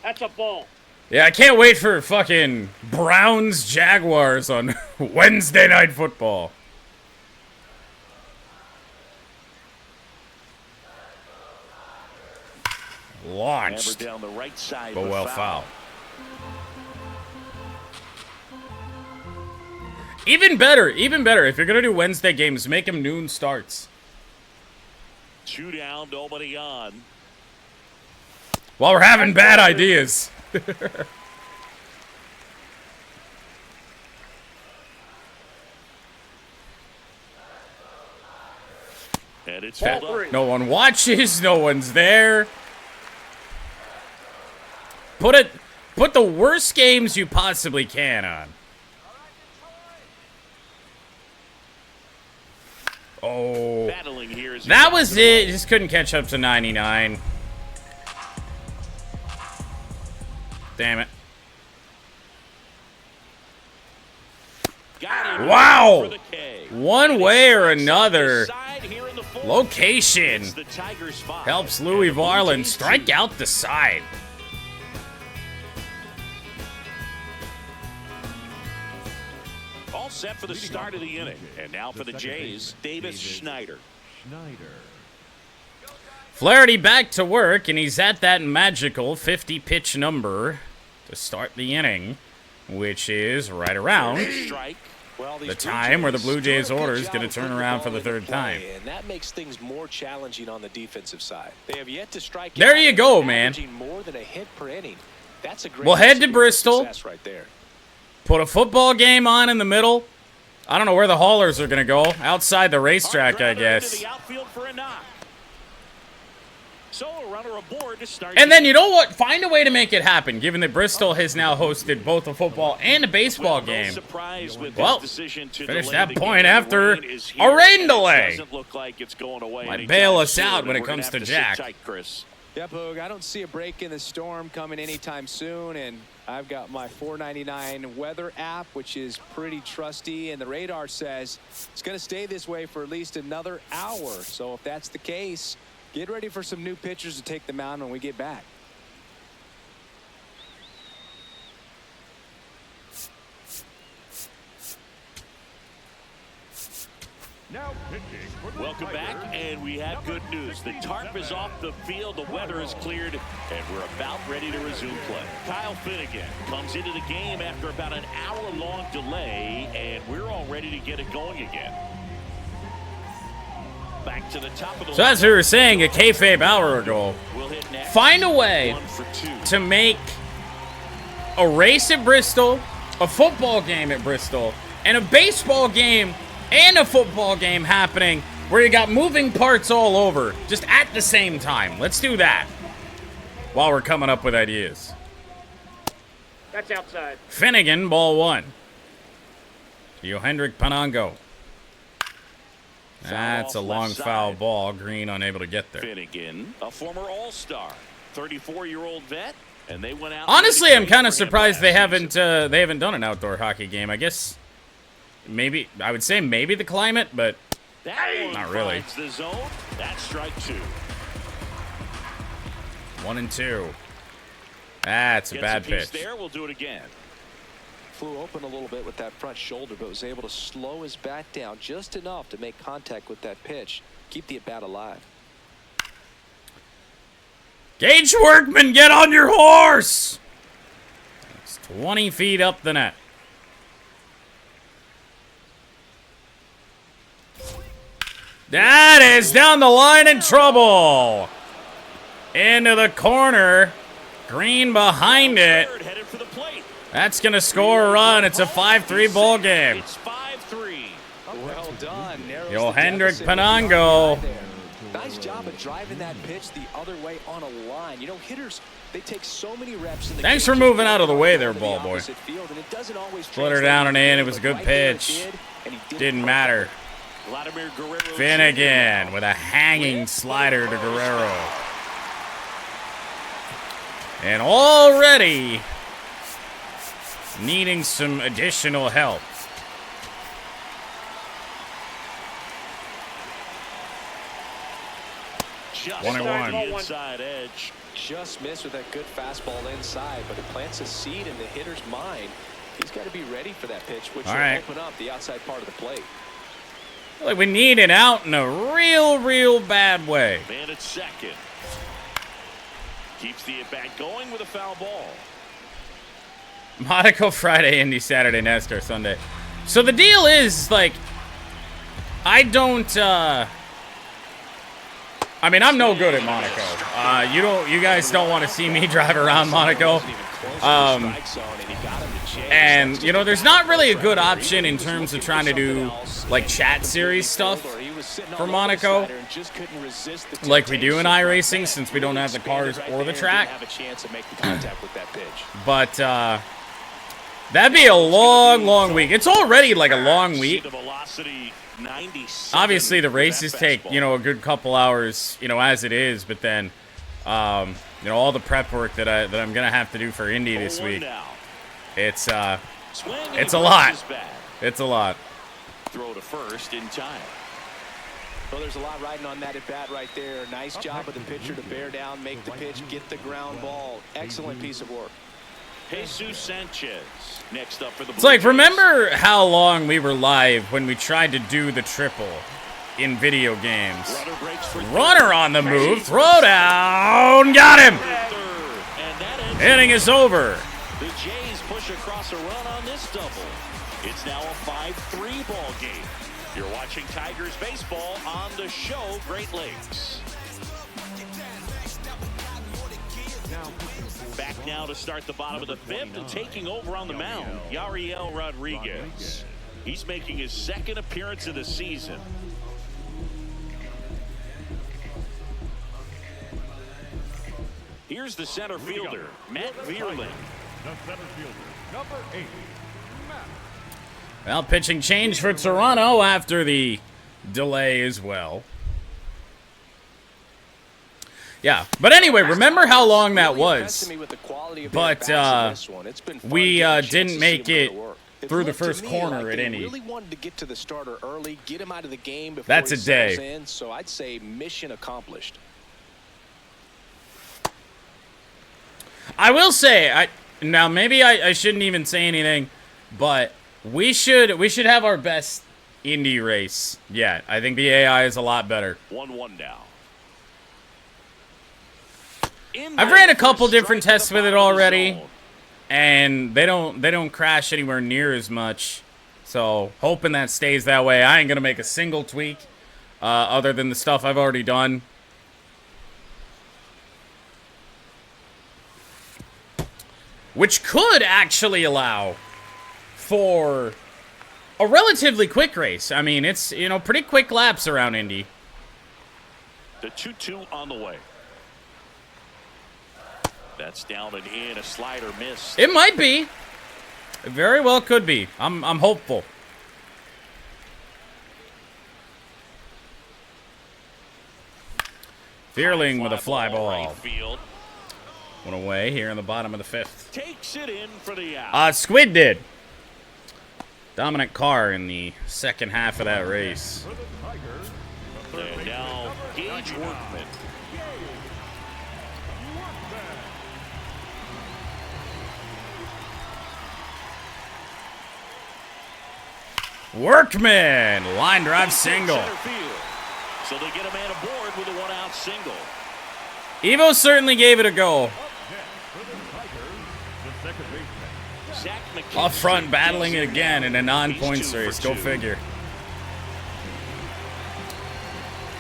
That's a ball. Yeah, I can't wait for fucking Browns Jaguars on Wednesday Night Football. Launched, down the right side, but well foul. Even better, if you're going to do Wednesday games, make them noon starts. 2 down, nobody on. While we're having bad ideas. And it's pulled up. No one watches, no one's there. Put the worst games you possibly can on. Oh, that was it. Just couldn't catch up to 99. Damn it. Wow. One way or another, location helps Louis Varlin strike out the side. All set for the start of the inning. And now for the Jays, Davis Schneider. Flaherty back to work, and he's at that magical 50-pitch number to start the inning, which is right around the time where the Blue Jays order is going to turn around for the third time. And that makes things more challenging on the defensive side. They have yet to strike. There you go, man. More than a hit per inning. That's a great we'll head to Bristol. Right there. Put a football game on in the middle. I don't know where the haulers are going to go. Outside the racetrack, I guess. So a runner aboard to start. And then, you know what? Find a way to make it happen, given that Bristol has now hosted both a football and a baseball game. Well, finish that point after a rain delay. Might bail us out when it comes to Jack. Yeah, Boog, I don't see a break in the storm coming anytime soon, and I've got my 499 weather app, which is pretty trusty, and the radar says it's going to stay this way for at least another hour. So if that's the case, Get ready for some new pitchers to take the mound when we get back. Welcome back, and we have good news. The tarp is off the field, the weather is cleared, and we're about ready to resume play. Kyle Finnegan comes into the game after about an hour-long delay, and we're all ready to get it going again. Back to the top of the So as we were saying a kayfabe hour ago, find a way to make a race at Bristol, a football game at Bristol, and a baseball game and a football game happening where you got moving parts all over just at the same time. Let's do that while we're coming up with ideas. That's outside. Finnegan, ball one. Johendrick Panango. That's a long foul ball. Green unable to get there. Finnegan, a former All-Star, 34-year-old vet, and they went out. Honestly, I'm kind of surprised they haven't done an outdoor hockey game. I guess maybe I would say maybe the climate, but not really. The zone. That's strike two. 1-2. That's a bad pitch. There, we'll do it again. Flew open a little bit with that front shoulder, but was able to slow his bat down just enough to make contact with that pitch. Keep the at-bat alive. Gage Workman, get on your horse! It's 20 feet up the net. That is down the line in trouble. Into the corner. Green behind it. That's going to score a run. It's a 5-3 ball game. It's 5-3. Well done. Johendrick Panango. Nice job of driving that pitch the other way on a line. You know, hitters, they take so many reps in the Thanks for moving out of the way there, ball boy. Split her down and in. It was a good pitch. Didn't matter. Finnegan with a hanging slider to Guerrero. And already needing some additional help. Just 1-1. Inside edge. Just missed with that good fastball inside, but it plants a seed in the hitter's mind. He's got to be ready for that pitch, which will open up the outside part of the plate. Like we need it out in a real bad way. Man at second. Keeps the at-bat going with a foul ball. Monaco Friday, Indy Saturday, NASCAR Sunday. So the deal is, like, I don't, I mean, I'm no good at Monaco. You guys don't want to see me drive around Monaco. And, you know, there's not really a good option in terms of trying to do, like, chat series stuff for Monaco, like we do in iRacing, since we don't have the cars or the track. But, that'd be a long week. It's already, like, a long week. Obviously, the races take, you know, a good couple hours, you know, as it is, but then, you know, all the prep work that I'm gonna have to do for Indy this week, it's a lot. It's a lot. Throw to first in time. Well, there's a lot riding on that at bat right there. Nice job of the pitcher to bear down, make the pitch, get the ground ball. Excellent piece of work. Jesus Sanchez next up for the Blue It's like, Jays. remember how long we were live when we tried to do the triple in video games? Runner on the move, throw down, got him! Inning is over. The Jays push across a run on this double. It's now a 5-3 ball game. You're watching Tigers baseball on the show Great Lakes. Back now to start the bottom of the fifth and taking over on the mound, Yariel Rodriguez. He's making his second appearance of the season. Here's the center fielder, Matt Vierling. The center fielder, number 8, Matt. Well, pitching change for Toronto after the delay as well. Yeah, but anyway, remember how long that was. But we didn't make it through the first corner at Indy. Really wanted to get to the starter early, get him out of the game before That's a he settles day. in, so I'd say mission accomplished. I will say, now maybe I shouldn't even say anything, but we should have our best Indy race yet. I think the AI is a lot better. 1-1 now. I've ran a couple different tests with it already, and they don't crash anywhere near as much. So hoping that stays that way. I ain't gonna make a single tweak other than the stuff I've already done. Which could actually allow for a relatively quick race. I mean, it's, you know, pretty quick laps around Indy. The 2-2 on the way. That's down and in, a slider miss. It might be. It very well could be. I'm hopeful. Fearling with a fly ball. Right, went away here in the bottom of the fifth. Takes it in for the out. Squid did. Dominant car in the second half of that race. And now Gage Workman. Workman, line drive single. So they get a man aboard with a one-out single. Evo certainly gave it a go. Up front, battling it again in a non-points race. Go figure.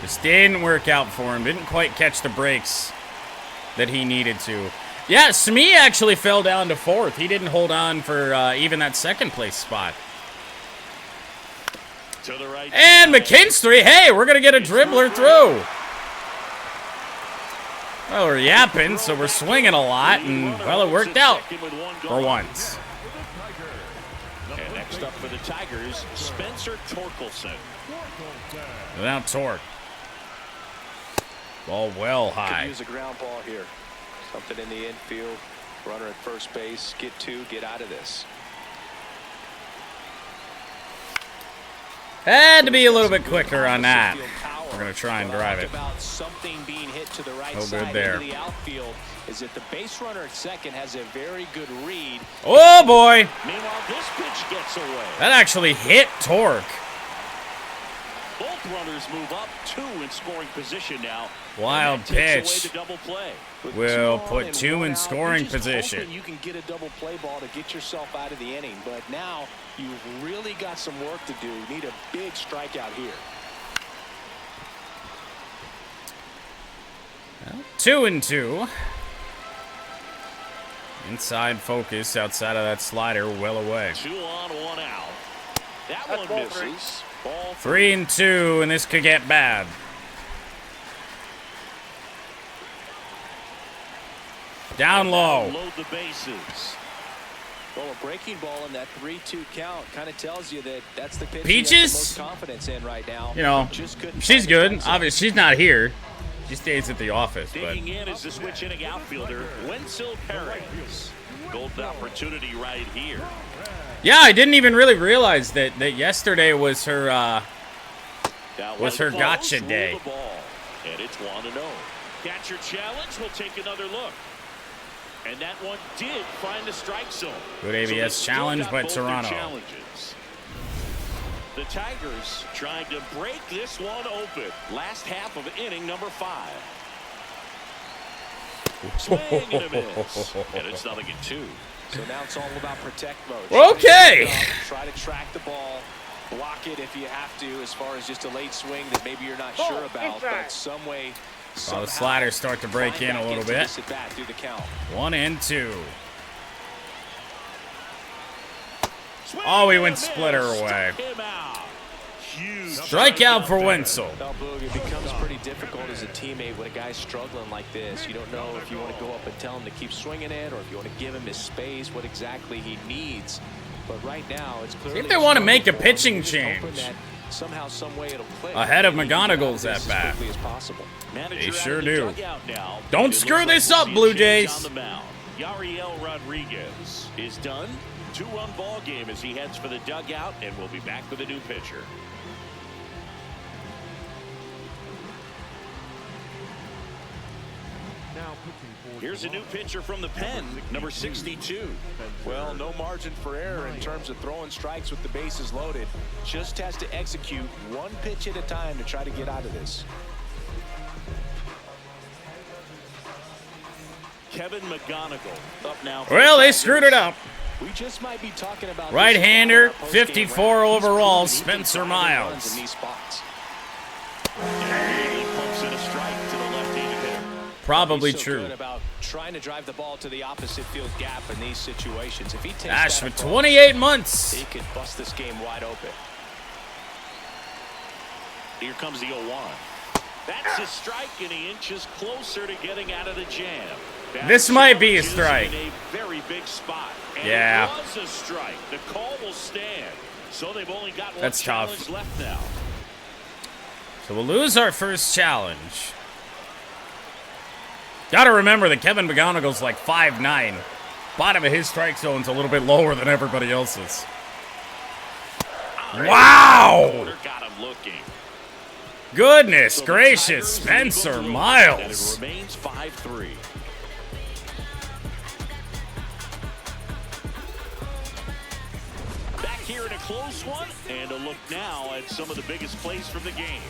Just didn't work out for him. Didn't quite catch the brakes that he needed to. Yeah, Smee actually fell down to fourth. He didn't hold on for even that second place spot. To the right. And McKinstry, hey, we're going to get a dribbler through. Well, we're yapping, so we're swinging a lot, and, well, it worked out for once. And next up for the Tigers, Spencer Torkelson. Without torque. Ball well high. Could use a ground ball here. Something in the infield. Runner at first base. Get two. Get out of this. Had to be a little bit quicker on that. We're going to try and drive it. Something being hit to the right No side good there. into the outfield is that the base runner at second has a very good read. Oh, boy. Meanwhile, this pitch gets away. That actually hit torque. Both runners move up, two in scoring position now. Wild And that takes pitch. away the double play. We'll put two in scoring You're just position. hoping you can get a double play ball to get yourself out of the inning, but now you've really got some work to do. You need a big strikeout here. 2-2. Inside focus, outside of that slider, well away. 2 on, 1 out. That one misses. Ball 3-2, and this could get bad. Down low. Load the bases. Well, a breaking ball in that 3-2 count kind of tells you that that's the pitch Peaches? you have the most confidence in right now. You know, Just couldn't she's find the good. strike zone. Obviously, she's not here. She stays at the office, but Digging in is the switch hitting outfielder, Wenzel Perez. Golden opportunity right here. yeah, I didn't even really realize that yesterday was her Now was her gotcha day. The ball, and it's 1-0. Catcher challenge. We'll take another look. And that one did find the strike zone. Good ABS So challenge got by both their Toronto. challenges. The Tigers trying to break this one open. Last half of inning number 5. Swing and a miss. And it's 0-2. So now it's all about protect mode. Okay. Try to track the ball. Block it if you have to, as far as just a late swing that maybe you're not sure about, but some way. Well, the sliders start to break in a little bit. Through the count. 1-2. Oh, he went splitter away. Strikeout for Wenzel. Now, Boog, it becomes pretty difficult as a teammate when a guy's struggling like this. You don't know if you want to go up and tell him to keep swinging it, or if you want to give him his space, what exactly he needs. But right now, it's clearly. See if they want to make a pitching change. Somehow, some way it'll click. Ahead of McGonagall's at bat. As quickly as possible. They sure do. Don't screw this up, Blue Jays. On the mound. Yariel Rodriguez is done. 2-run ball game as he heads for the dugout, and we'll be back with a new pitcher. Now Here's a new pitcher from the pen, number 62. Well, no margin for error in terms of throwing strikes with the bases loaded. Just has to execute one pitch at a time to try to get out of this. Kevin McGonigal up now. Well, they screwed it up. We just might be talking about Right-hander, 54 overall, Spencer Miles. In these spots. And he pumps in a strike to the left-handed hitter. Probably He's so true. good about trying to drive the ball to the opposite field gap in these situations. If he takes Gosh, that for approach, 28 months. he could bust this game wide open. Here comes the 0-1. That's a strike, and he inches closer to getting out of the jam. That This might be a is strike. In a very big spot. And Yeah. It was a strike. The call will stand. So they've only got one That's challenge tough. left now. So we'll lose our first challenge. Gotta remember that Kevin McGonigal's like 5'9". Bottom of his strike zone's a little bit lower than everybody else's. Wow! Porter got him looking. Goodness So the gracious, Tigers lead Spencer the Miles. And it remains 5-3. Back here in a close one, and a look now at some of the biggest plays from the game.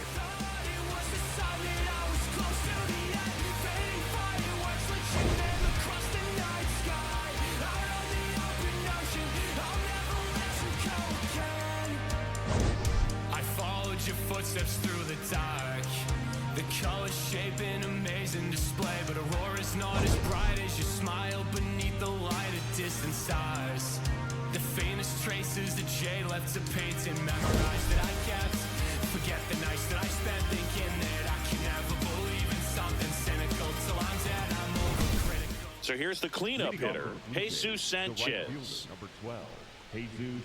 I followed your footsteps through the dark. The colors shape an amazing display, but Aurora's not as bright as your smile beneath the light of distant stars. The faintest traces of jade left to paint and memorize that I kept. Forget the nights that I spent thinking that I can never believe in something cynical till I'm dead. I'm overcritical. So here's the cleanup Leading off hitter, for Blue Jays, Jesus the right Sanchez. fielder, number 12, Jesus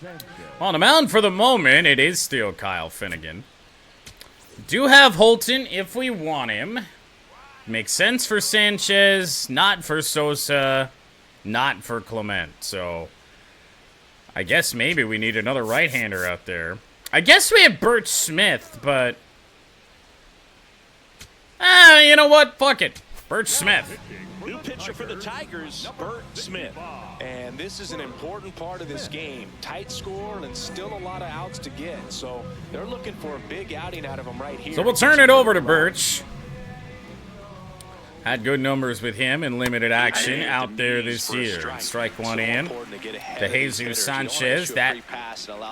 Sanchez. On the mound for the moment, it is still Kyle Finnegan. Do have Holton if we want him. Makes sense for Sanchez, not for Sosa, not for Clement. So I guess maybe we need another right-hander out there. I guess we have Burt Smith, but you know what? Fuck it. Burt Smith. New pitcher for the Tigers, Burt Smith. And this is an important part of this game. Tight score and still a lot of outs to get. So they're looking for a big outing out of him right here. So we'll turn it over to Birch. Had good numbers with him in limited action out there this year. Strike one in. To Jesus Sanchez, that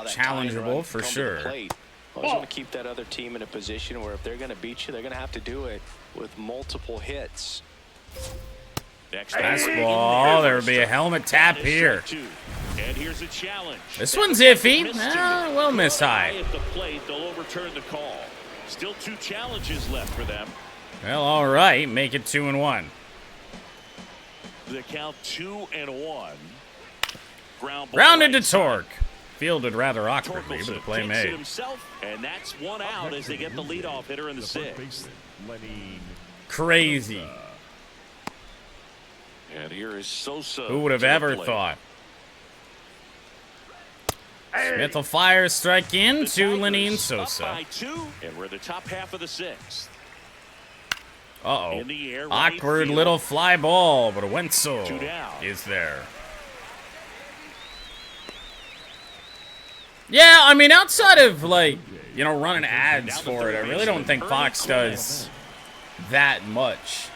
challengeable for sure. I was going to keep that other team in a position where if they're going to beat you, they're going to have to do it with multiple hits. Next Fastball. There would be a helmet tap here. And here's a challenge. This one's iffy. We'll miss high. At the plate, they'll overturn the call. Still 2 challenges left for them. Well, all right. Make it 2-1. The count 2-1. Grounded to Torque. Fielded rather awkwardly, but the Torkelson play takes it made. himself, and that's 1 out as they get the leadoff hitter in the 6th. Crazy. And here is Sosa. Who would have to the ever plate. thought? Smith will fire, strike in The to Tigers Lenine up Sosa. by 2, and we're the top half of the 6th. Uh-oh. In the air, right Awkward field. little fly ball, but Wenzel 2 down. is there. Yeah, I mean, outside of, like, you know, running ads for it, I really don't think Fox does that much.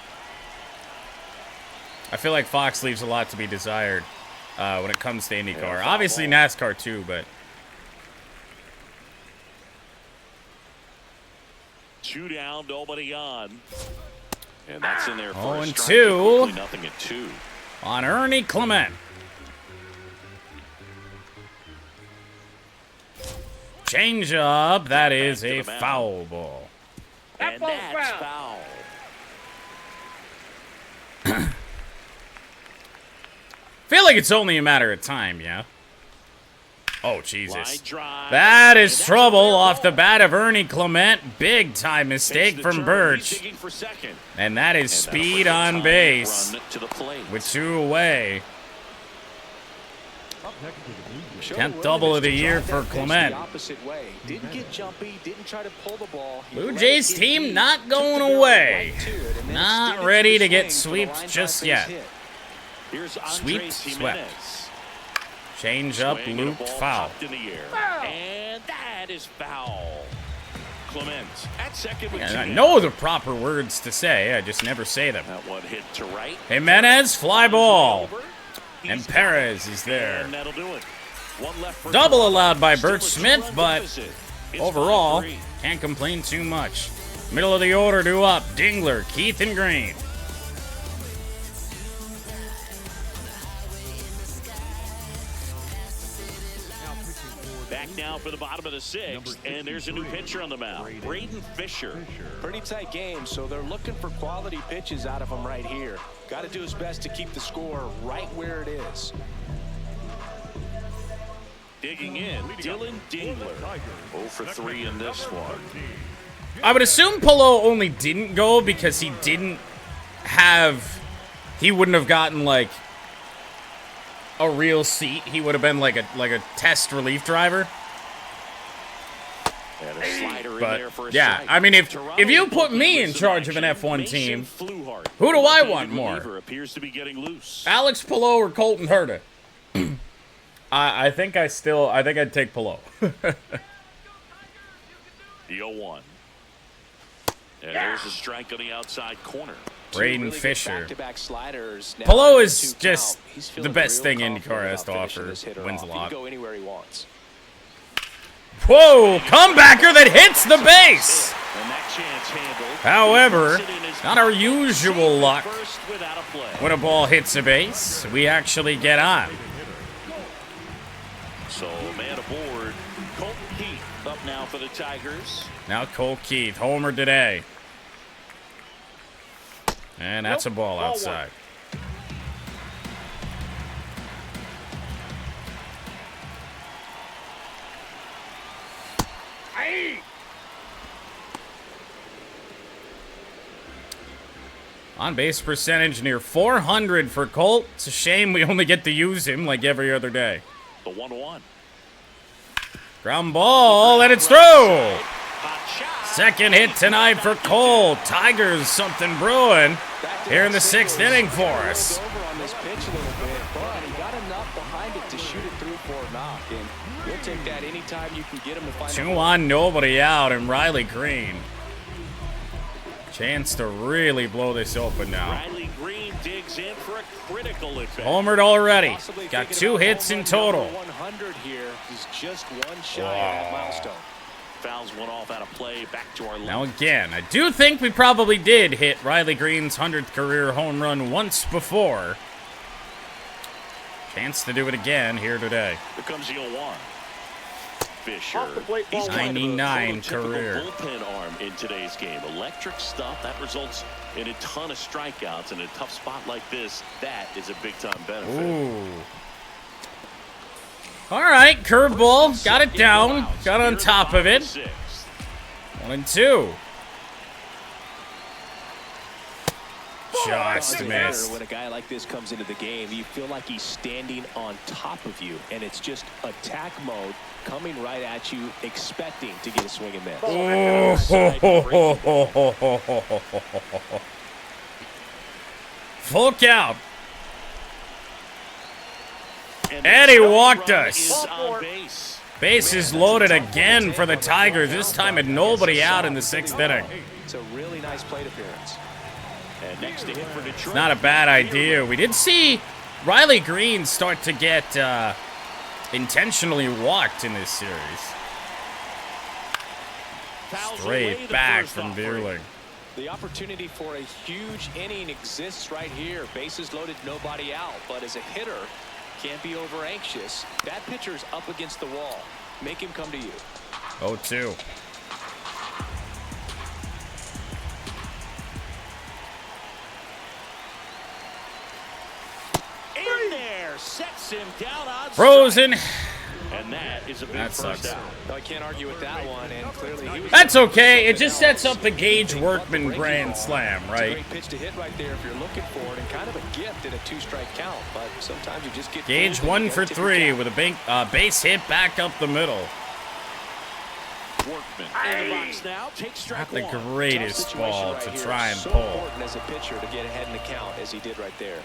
I feel like Fox leaves a lot to be desired when it comes to IndyCar. Obviously NASCAR too, but 2 down, nobody on. And that's in there for a 0-2. strike. Quickly, 0-2. on Ernie Clement. Change up. That is Back to a the mound. foul ball. And ball's that's foul. foul. Feel like it's only a matter of time, yeah? Oh, Line Jesus. drive. That is And that's trouble a fair off the ball. bat of Ernie Clement. Big time Takes mistake the from turn. Birch. He's digging for second. And that is And that'll speed bring the on tying base run to the plate. with 2 away. Up next to the Blue Jays. Showed 10th double willingness of the to year drive for that pitch Clement. the opposite way. Didn't get jumpy, didn't try to pull the ball. He Blue let Jays it get team deep, not took going the barrel away. right to it, and then Not extended ready the to get swing for the sweeped line just drive yet. base hit. Here's Andres Sweep, swept. Jimenez. Change up, Swing and a loop, ball foul. popped in the air. And that is foul. Clement at second with And two I down. know the proper words to say, I just never say them. That one hit to right. Jimenez, fly ball. Over. And He's Perez is there. And that'll do it. One left for Double Toronto. allowed by Still Bert a Smith, two-run but deficit. It's overall, 5-3. can't complain too much. Middle of the order to up, Dingler, Keith, and Green. Back now for the bottom of the sixth, and there's a new pitcher on the mound, Braden Fisher. Pretty tight game, so they're looking for quality pitches out of him right here. Got to do his best to keep the score right where it is. Digging in, Dylan Dingler. 0 for 3 in this one. I would assume Polo only didn't go because he didn't have, he wouldn't have gotten like a real seat. He would have been like a test relief driver. And a slider in But there for a yeah, strike. I mean, if Toronto you put looking me with in some charge of an action. F1 Mason team, Fluharty. who do I Left-handed want more? reliever appears to be getting loose. Alex Polo or Colton Herta? I think I'd take Polo. The 0-1. And there's a strike on the outside corner. Braden Really good Fisher. back-to-back sliders. Now Polo on is 2 count. just He's the feeling best real thing IndyCar confident has to about finishing offer. this hitter Wins off. a He lot. can go anywhere he wants. Whoa, comebacker that hits the base. And that chance handled. However, He puts it in his not our usual safe luck. first without a play. When a ball hits a base, we actually get on. So man aboard. Colton Keith up now for the Tigers. Now Cole Keith, homer today. And that's a ball outside. On base percentage near 400 for Colt. It's a shame we only get to use him like every other day. The 1-1. Ground ball, and it's through. Hot shot. Second hit tonight for Cole. Tigers something brewing here in the 6th inning for us. Over on this pitch a little bit, but he got enough behind it to shoot it through for a knock. And you'll take that anytime you can get him to find 2 on, nobody out, and Riley Green. Chance to really blow this open now. Riley Green digs in for a critical at bat. Homered already. Possibly Got thinking 2 about hits home in run total. number 100 here. He's just one shy of that milestone. Fouls one off out of play. Back to our Now left. again, I do think we probably did hit Riley Green's 100th career home run once before. Chance to do it again here today. Here comes the 0-1. Fisher. Off the plate, He's ball kind of a 99 prototypical career. bullpen arm in today's game. Electric stuff that results in a ton of strikeouts in a tough spot like this. That is a big time benefit. Ooh. All right, curveball. Got it down. Got on top of it. 1 and 2. Just missed. When a guy like this comes into the game, you feel like he's standing on top of you, and it's just attack mode coming right at you, expecting to get a swing and miss. Full count. And he walked us. Bases loaded again for the Tigers, this time with nobody out in the 6th inning. It's a really nice plate appearance. And next to hit for Detroit. It's not a bad idea. We did see Riley Green start to get intentionally walked in this series. Straight back from Bierling. The opportunity for a huge inning exists right here. Bases loaded, nobody out. But as a hitter, can't be over anxious. That pitcher's up against the wall. Make him come to you. 0-2. In there, sets him down on Frozen. And that is a big That first sucks. down. I can't argue with that one, and clearly he was... That's okay. It just sets up the Gage Workman Grand Slam, It's a right? great pitch to hit right there if you're looking for it, and kind of a gift in a 2-strike count, but sometimes you just get... Gage fooled and 1 you for gotta tip your 3 cap. with a base hit back up the middle. Workman in the box now. Take strike Not the one. greatest Tough situation ball right to here. try and So pull. important as a pitcher to get ahead in the count as he did right there.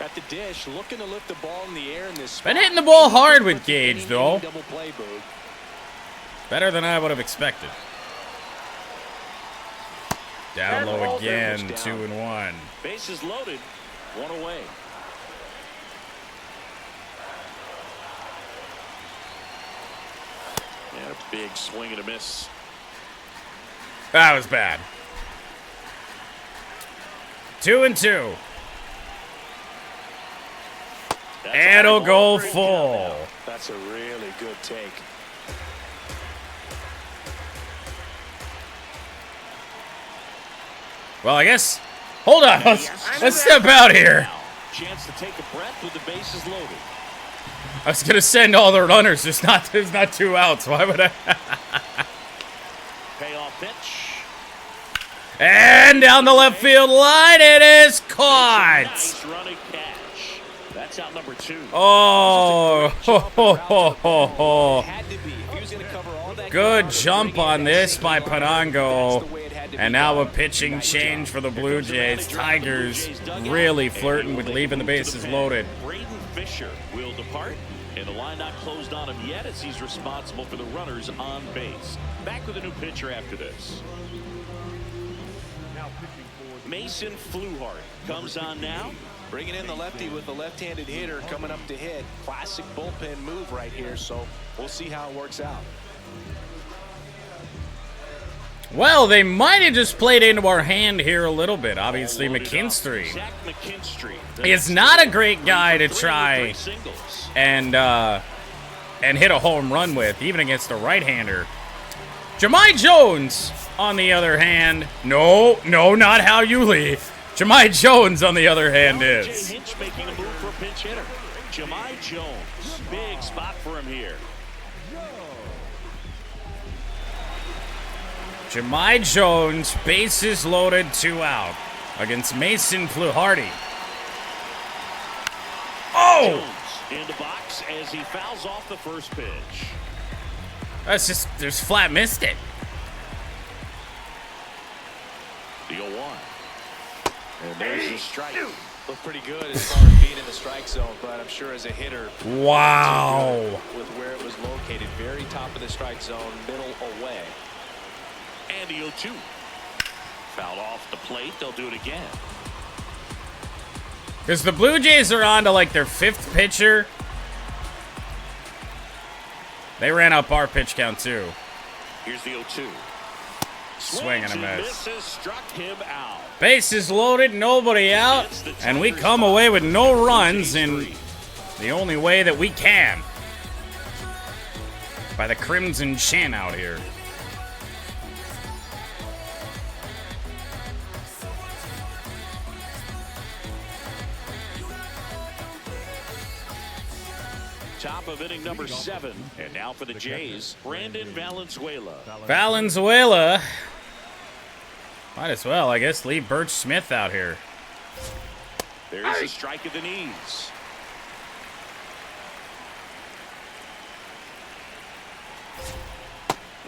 At the dish, looking to lift the ball in the air in this spot. Been hitting the ball hard with Gage, though. Double play, Boog. Better than I would have expected. Down low again, 2-1. Bases loaded. One away. And a big swing and a miss. That was bad. 2-2. That's a And it'll high go ball. Great full. count. That's a really good take. Well, I guess. Hold on. Let's step out here. Now, chance to take a breath with the bases loaded. I was gonna send all the runners. There's not 2 outs. Why would I? Payoff pitch. And down the left field line, it is caught. Nice running catch. That's out number 2. Oh, ho, ho, ho, ho, ho. Had to be. If he was going to cover all that Good ground, jump bring in on that this safety by marker, Panango. that's the way it had to And be now a done. pitching Nice change job. for the Blue Jays. Tigers really flirting with leaving the bases loaded. Braden Fisher will depart, and the line not closed on him yet as he's responsible for the runners on base. Back with a new pitcher after this. Now pitching for the Mason Fluharty comes on now. Bringing in the lefty with the left-handed hitter coming up to hit. Classic bullpen move right here, so we'll see how it works out. Well, they might have just played into our hand here a little bit. Obviously, All loaded up. McKinstry Zach McKinstry. is not a great guy to try 3 singles. and hit a home run with, even against a right-hander. Jahmai Jones, on the other hand, no, not Hal Yulee. Jahmai Jones, on the other hand, is. Jay Hinch making a move for a pinch hitter. Jahmai Jones. Big spot for him here. Jahmai Jones, bases loaded, 2 out against Mason Fluharty. Oh! Jones in the box as he fouls off the first pitch. That's just, there's flat missed it. The 0-1. And there's the strike. Looked pretty good as far as being in the strike zone, but I'm sure as a hitter, Wow. with where it was located, very top of the strike zone, middle away. And the 0-2. Fouled off the plate. They'll do it again. Because the Blue Jays are on to like their 5th pitcher. They ran up our pitch count too. Here's the 0-2. Swing and a miss. Misses, struck him out. Bases loaded, nobody out, and we come away with no runs in the only way that we can. By the Crimson Chin out here. Top of inning number 7. And now for the Jays, Brandon Valenzuela. Valenzuela. Might as well, I guess, leave Birch Smith out here. There's a strike at the knees.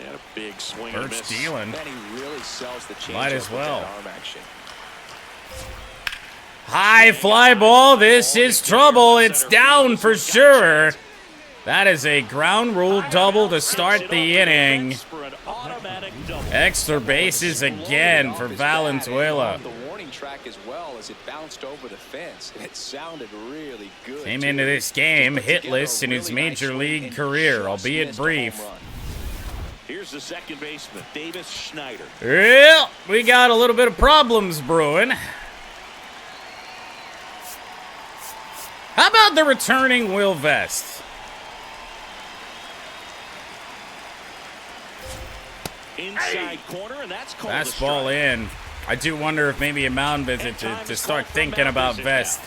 And a big swing and a Birch miss. dealing. And he really sells the change. Might as well. Arm action. High fly ball. This is trouble. It's down for sure. That is a ground rule double to start the inning. For an automatic double. Extra bases again for Valenzuela. The warning track as well as it bounced over the fence. It sounded really good. Came too. into this game Just put together hitless a in his really major nice league swing and career, just albeit missed a brief. home run. Here's the second baseman, Davis Schneider. Well, we got a little bit of problems brewing. How about the returning Will Vest? Inside corner, and that's called a Fastball strike. in. I do wonder if maybe a mound visit to start thinking about Vest.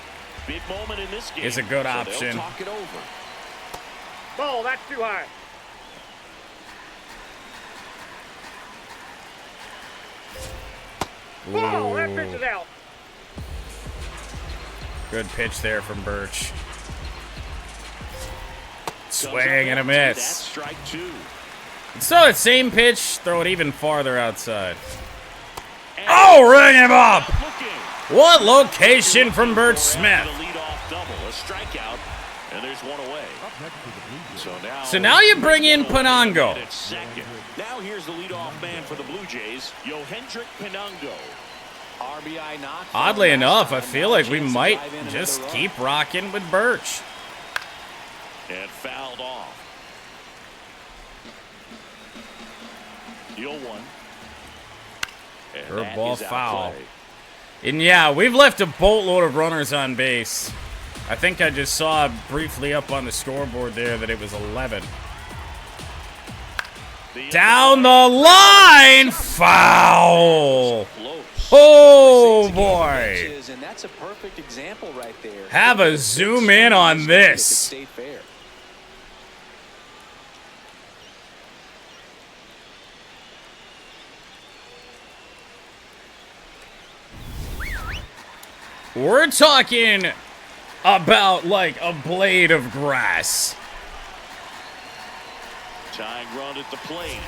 big moment in this game. is a good So option. they'll talk it over. Ball, that's too high. Ball, that pitch is out. Good pitch there from Birch. Goes Swing and a up. miss. That's strike 2. So that same pitch, throw it even farther outside. Oh, ring him up! Looking. What location from Birch Smith? The leadoff double, a strikeout, and there's one away. So now you bring in Penango. At second. Now here's the leadoff man for the Blue Jays, Yohendrick Penango. RBI knock. Oddly enough, I feel like we might just keep rocking with Birch. And fouled off. The 0-1. And that Curveball is out of foul. play. And yeah, we've left a boatload of runners on base. I think I just saw briefly up on the scoreboard there that it was 11. Down the line, foul. Close. Oh boy. And that's a perfect example right there. Have a zoom in on this. Stay fair. We're talking about like a blade of grass. Tying run at the plate.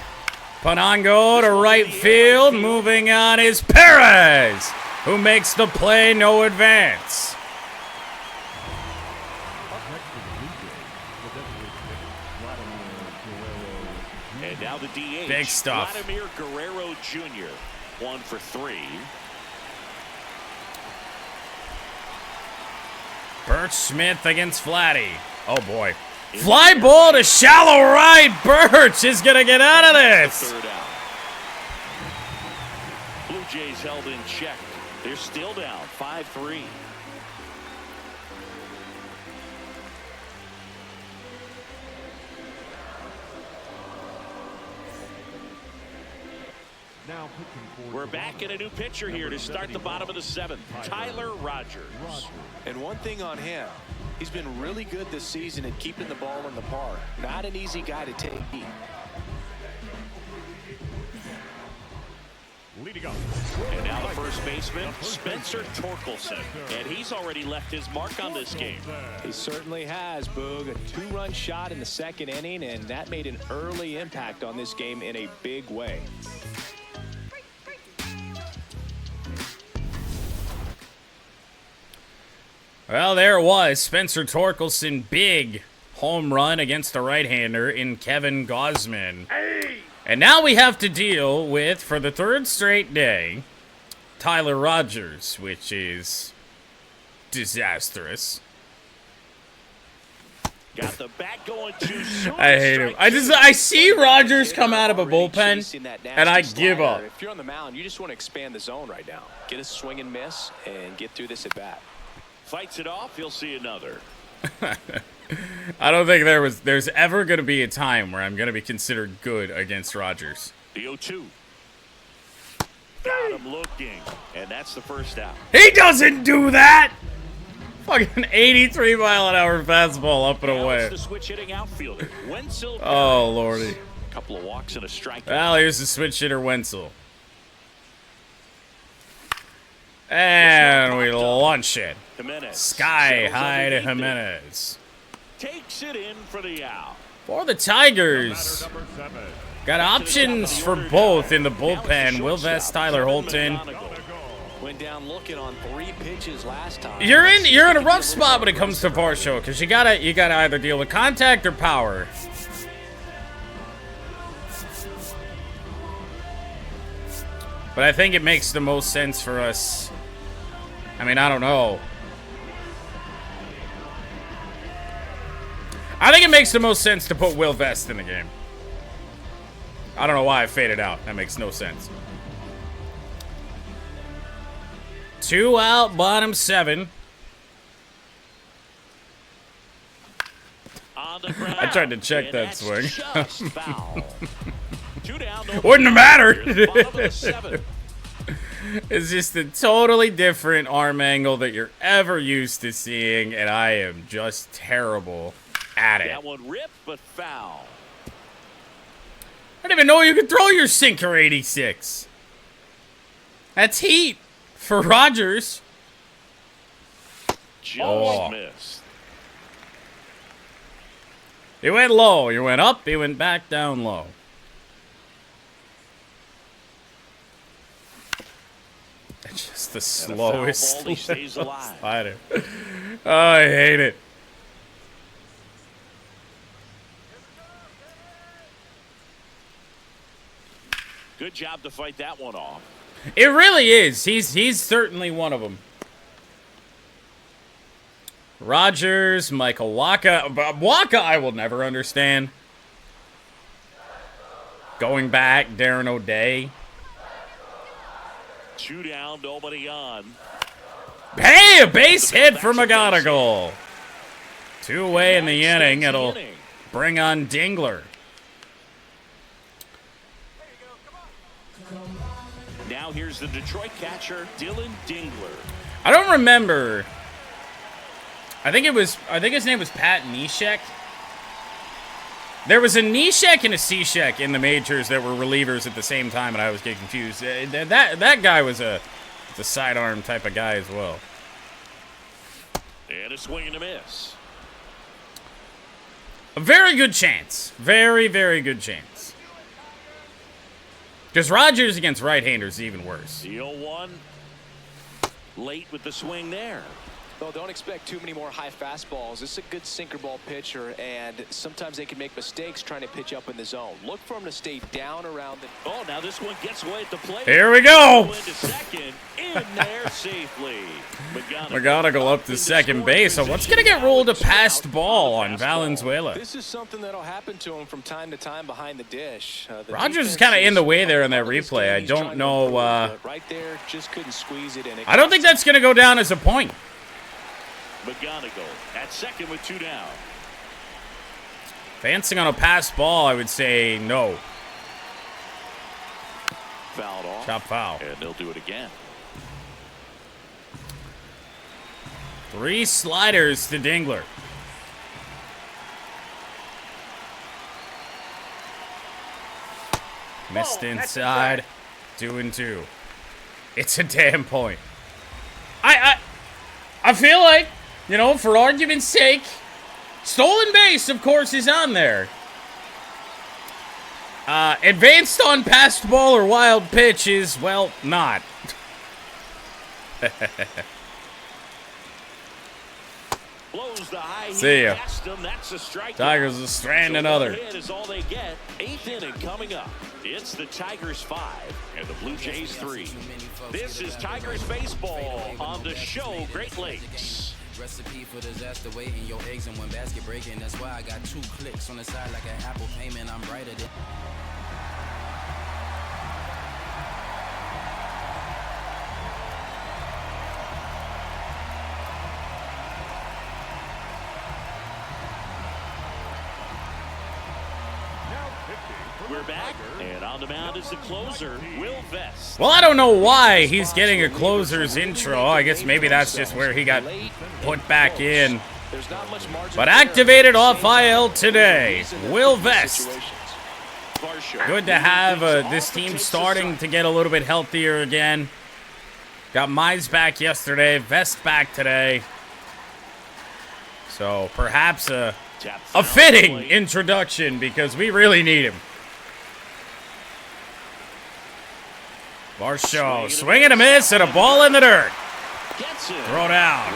Penango to right field. Moving on is Perez, who makes the play, no advance. And now the DH. Big stuff. Vladimir Guerrero Jr. 1 for 3. Birch Smith against Vladdy. Oh boy. Fly ball to shallow right. Birch is going to get out of this. Third out. Blue Jays held in check. They're still down 5-3. Now pitching for We're back in a new pitcher here to start the bottom of the 7th. Tyler Rogers. And one thing on him, he's been really good this season at keeping the ball in the park. Not an easy guy to take. leading up. And now the first baseman, Spencer Torkelson. And he's already left his mark on this game. He certainly has, Boog. A 2-run shot in the second inning, and that made an early impact on this game in a big way. Well, there it was. Spencer Torkelson, big home run against the right-hander in Kevin Gausman. And now we have to deal with, for the third straight day, Tyler Rogers, which is disastrous. Got the bat going too soon. I hate him. I see Rogers come out of a bullpen, and I give up. If you're on the mound, you just want to expand the zone right now. Get a swing and miss and get through this at bat. Fights it off, you'll see another. I don't think there's ever going to be a time where I'm going to be considered good against Rogers. The 0-2. Got him looking, and that's the first out. He doesn't do that! Fucking 83 mile an hour fastball up and Now away. it's the switch hitting outfielder, Wenzel. Oh, lordy. A couple of walks and a strikeout. Well, here's the switch hitter, Wenzel. And we launch it. Jimenez Sky settles high to underneath it. Jimenez. Takes it in for the out. For the Tigers. Number 7. Got options for both in the bullpen. Will Vest, Tyler Holton. Went down looking on 3 pitches last time. You're in a rough spot when it comes to Varsho, because you gotta either deal with contact or power. But I think it makes the most sense for us. I mean, I don't know. I think it makes the most sense to put Will Vest in the game. I don't know why I faded out. That makes no sense. 2 out, bottom 7. On the ground, I tried to check and that that's swing. just foul. 2 down, no Wouldn't have mattered. Bottom of the 7th. It's just a totally different arm angle that you're ever used to seeing, and I am just terrible at it. That one ripped, but foul. I didn't even know you could throw your sinker 86. That's heat for Rogers. Just missed. He went low. He went up. He went back down low. That's just the slowest ball, he stays alive. slider. Oh, I hate it. Good job to fight that one off. It really is. He's certainly one of them. Rogers, Michael Waka. Waka, I will never understand. Going back, Darren O'Day. 2 down, nobody on. Hey, a base hit for McGonigal. 2 away in the inning. It'll bring on Dingler. Now here's the Detroit catcher, Dylan Dingler. I don't remember. I think his name was Pat Neshek. There was a Neshek and a Cishek in the majors that were relievers at the same time, and I was getting confused. That guy was a sidearm type of guy as well. And a swing and a miss. A very good chance. Very, very good chance. Because Rogers against right-handers is even worse. The 0-1. Late with the swing there. Well, don't expect too many more high fastballs. This is a good sinker ball pitcher, and sometimes they can make mistakes trying to pitch up in the zone. Look for him to stay down around the... Oh, now this one gets away at the plate. Here we go. Into second, in there safely. McGonigal up to second base. So what's going to get rolled a passed ball on Valenzuela? This is something that'll happen to him from time to time behind the dish. Rogers is kind of in the way there in that replay. I don't know. Right there, just couldn't squeeze it in. I don't think that's going to go down as a point. McGonigal at second with 2 down. Advancing on a pass ball, I would say no. Fouled off. Chop foul. And they'll do it again. 3 sliders to Dingler. Missed inside. 2-2. It's a damn point. I feel like, you know, for argument's sake, stolen base, of course, is on there. Advanced on passed ball or wild pitch is, well, not. Blows the high. See ya. That's a strike. Tigers will strand another. Hit is all they get. 8th inning coming up. It's the Tigers 5 and the Blue Jays 3. This is Tigers baseball on the show Great Lakes. Recipe for disaster, waiting your eggs in one basket breaking. That's why I got 2 clicks on the side like an Apple payment. I'm brighter than. We're back, and on the mound is the closer, Will Vest. Well, I don't know why he's getting a closer's intro. I guess maybe that's just where he got put back in. But activated off IL today, Will Vest. Good to have this team starting to get a little bit healthier again. Got Mize back yesterday, Vest back today. So perhaps a fitting introduction because we really need him. Varsho, swing and a miss and a ball in the dirt. Throw down.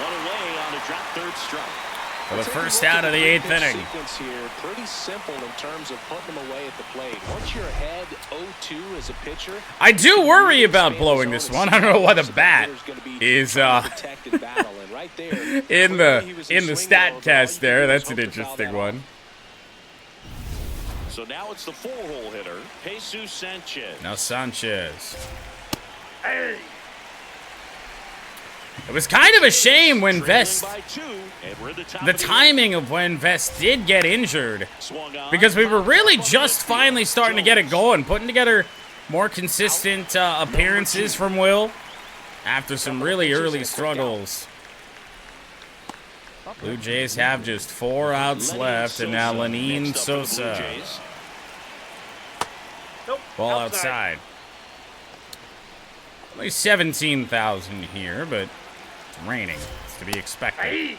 For the first out of the 8th inning. Here, pretty simple in terms of putting them away at the plate. Once you're ahead 0-2 as a pitcher, I do worry about blowing this one. I don't know why the bat is in the stat cast there. That's an interesting one. So now it's the 4-hole hitter, Jesus Sanchez. Now Sanchez. Hey. It was kind of a shame when Vest, the timing of when Vest did get injured, because we were really just finally starting to get it going, putting together more consistent appearances from Will. After some really early struggles. Blue Jays have just 4 outs left, and now Lenine Sosa. Nope. Ball outside. Only 17,000 here, but it's raining. It's to be expected. Hey.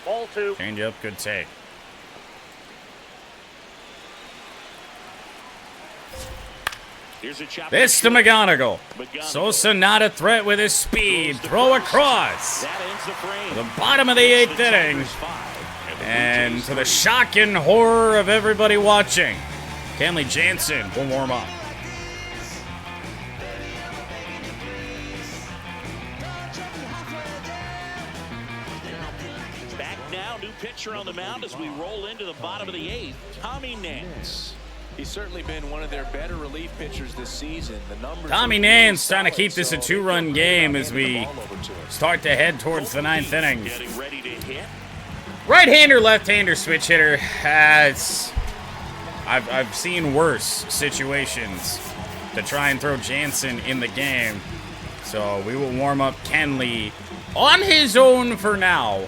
Ball 2. Change up, good take. Here's a chop. This to McGonigal. Sosa not a threat with his speed. Throw across. That ends the frame. The bottom of the 8th inning. And to the shock and horror of everybody watching, Kenley Jansen will warm up. Back now, new pitcher on the mound as we roll into the bottom of the 8th. Tommy Nance. He's certainly been one of their better relief pitchers this season. The numbers Tommy Nance trying to keep this a 2-run game as we start to head towards the 9th inning. Getting ready to hit. Right-hander, left-hander switch hitter. I've seen worse situations to try and throw Jansen in the game. So we will warm up Kenley on his own for now,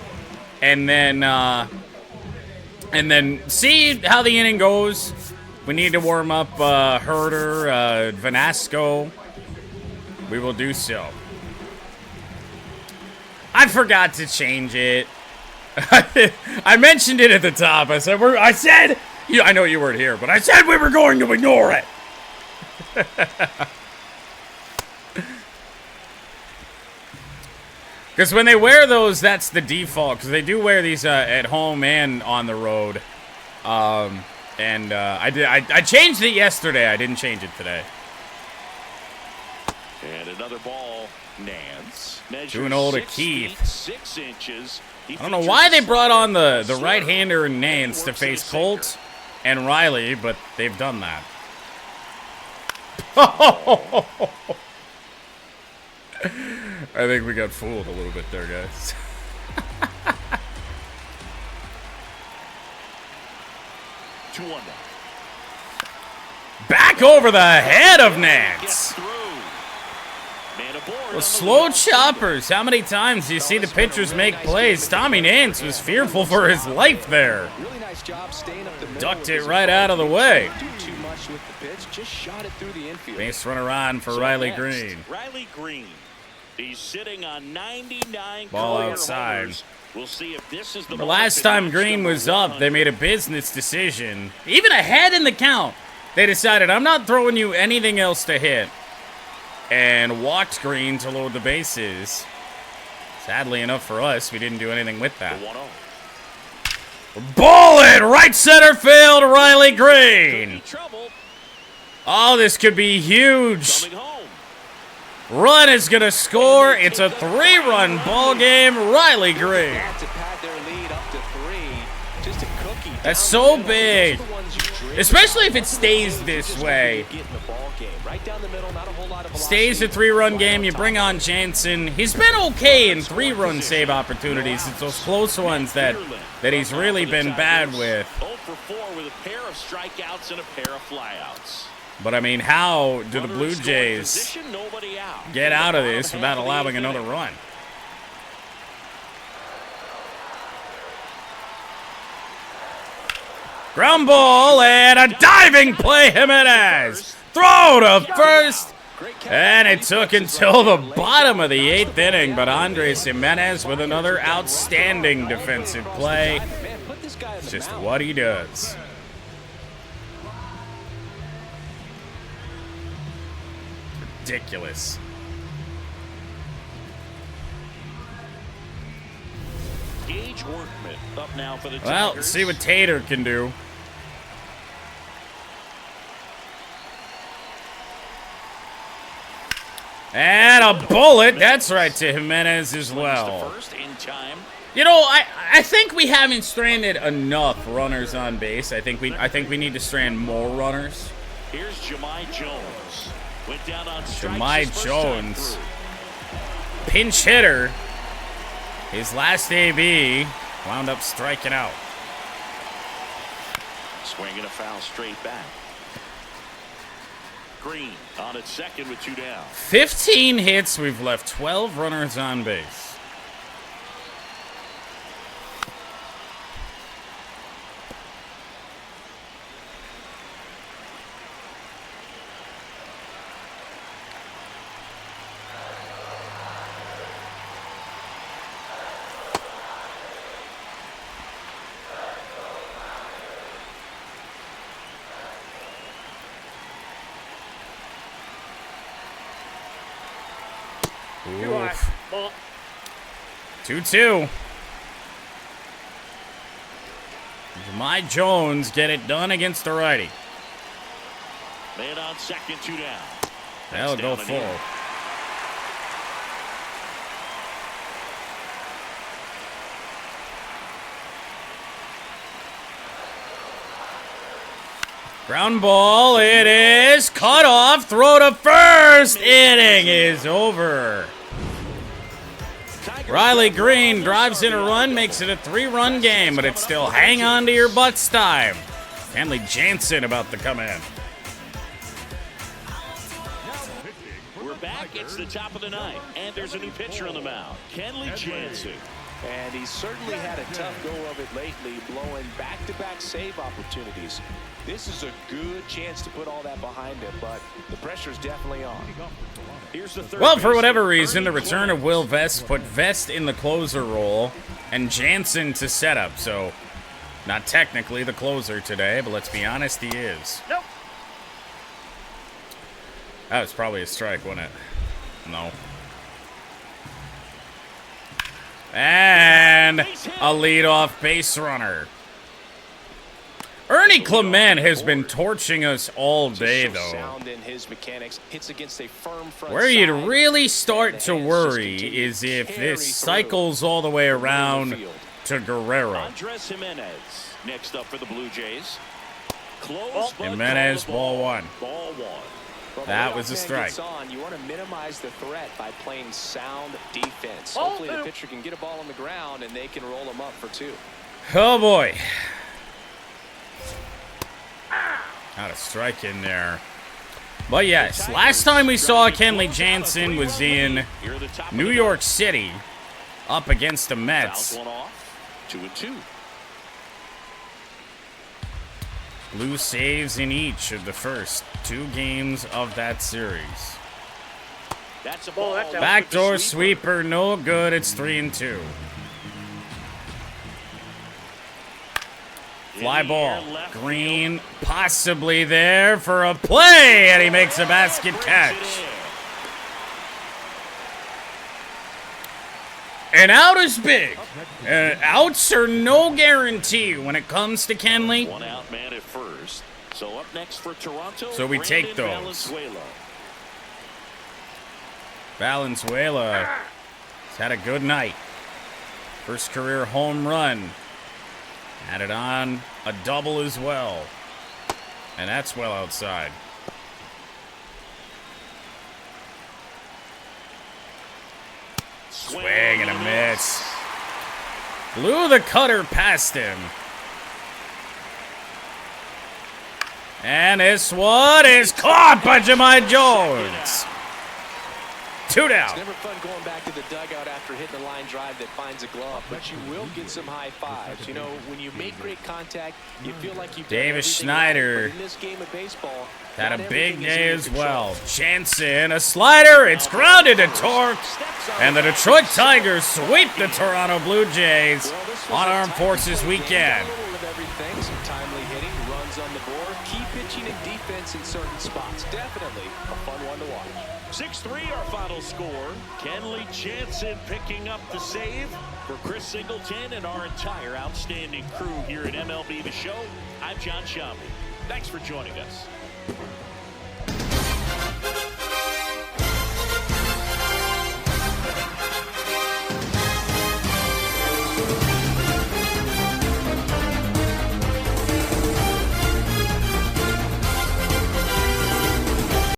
and then see how the inning goes. We need to warm up Herder, Vanasco. We will do so. I forgot to change it. I mentioned it at the top. I said, I know you weren't here, but I said we were going to ignore it. Because when they wear those, that's the default. Because they do wear these at home and on the road. I changed it yesterday. I didn't change it today. And another ball. Nance. 2-0 to Keith. 6 inches. I don't know why they brought on the right-hander Nance to face Colt and Riley, but they've done that. I think we got fooled a little bit there, guys. Back over the head of Nance. Well, slow choppers. How many times do you see the pitchers make plays? Tommy Nance was fearful for his life there. Ducked it right out of the way. Base runner on for Riley Green. Riley Green. He's sitting on 99 Ball career outside. homers. We'll see if this is the last time Green was up, they made a business decision. Even ahead in the count, they decided, I'm not throwing you anything else to hit. And walked Green to load the bases. Sadly enough for us, we didn't do anything with that. Ball it! Right center field, Riley Green. Oh, this could be huge. Run is going to score. It's a 3-run ball game. Riley Green. That's so big. Especially if it stays this way. Stays a 3-run game. You bring on Jansen. He's been okay in 3-run save opportunities. It's those close ones that he's really been bad with. 0 for 4 with a pair of strikeouts and a pair of flyouts. But, I mean, how do the Blue Jays get out of this without allowing another run? Ground ball and a diving play, Jimenez. Throw to first. And it took until the bottom of the 8th inning, but Andres Jimenez with another outstanding defensive play. Just what he does. Ridiculous. Gage Workman up now for the Tigers. Well, let's see what Tater can do. And a bullet. That's right to Jimenez as well. You know, I think we haven't stranded enough runners on base. I think we need to strand more runners. Here's Jahmai Jones. Went down on Jahmai Jones, pinch hitter. His last AB wound up striking out. Swinging a foul straight back. Green on its second with 2 down. 15 hits. We've left 12 runners on base. Too high. Ball. 2-2. Jahmai Jones get it done against the righty. Man on second, 2 down. They'll go down and full. in. Ground ball, it is cut off. Throw to first. Inning is over. Riley Green drives in a run, makes it a 3-run game, but it's still hang on to your butts time. Kenley Jansen about to come in. We're back. It's the top of the ninth, and there's a new pitcher on the mound, Kenley Jansen. And he's certainly had a tough go of it lately, blowing back-to-back save opportunities. This is a good chance to put all that behind him, but the pressure's definitely on. Here's the third Well, for baseman, whatever reason, the Ernie return of Clemens. Will Vest put Vest in the closer role and Jansen to setup, so not technically the closer today, but let's be honest, he is. Nope. That was probably a strike, wasn't it? No. And a leadoff base runner. Ernie Clement has been torching us all day, Just so though. sound in his mechanics, hits against a firm front Where you'd side, really and start the to hands just worry continue is to if carry this through cycles all the way the middle of the around field. to Guerrero. Andres Jimenez next up for the Blue Jays. Close, but Jimenez, called ball one. Ball one. Well, That the was a leadoff man strike. gets on, you want to minimize the threat by playing sound defense. Ball Hopefully the two. pitcher can get a ball on the ground and they can roll him up for 2. Oh, boy. Got a strike in there. But yes, last time we saw Kenley Jansen was in Here are the top of New the York City up against the Fouls Mets. one off. 2-2. Blue saves in each of the first 2 games of that series. That's a Ball, ball. that's out. Backdoor sweeper, no good. It's 3-2. Fly ball. Green possibly there for a play, and he makes a basket catch. And out is big. Outs are no guarantee when it comes to Kenley. One out man at first. So up next for Toronto. So we take Brandon those. Valenzuela. Valenzuela has had a good night. First career home run. Added on a double as well. And that's well outside. Swing and a miss. Blew the cutter past him. And this one is caught by Jahmai Jones. 2 down. It's never fun going back to the dugout after hitting a line drive that finds a glove, but you will get some high fives. You know, when you make great contact, you feel like you've done Davis everything Schneider right. But in this game of baseball, had not a big everything is day in your as control. well. Jansen, a slider. It's grounded to Torque. And the Detroit Tigers sweep the Toronto Blue Jays Well, this was on a Armed tightly Forces played game. weekend. Got a little of everything, some timely hitting, runs on the board, key pitching and defense in certain spots. Definitely a fun one to watch. 6-3 our final score. Kenley Jansen picking up the save for Chris Singleton and our entire outstanding crew here at MLB The Show. I'm John Shambi. Thanks for joining us.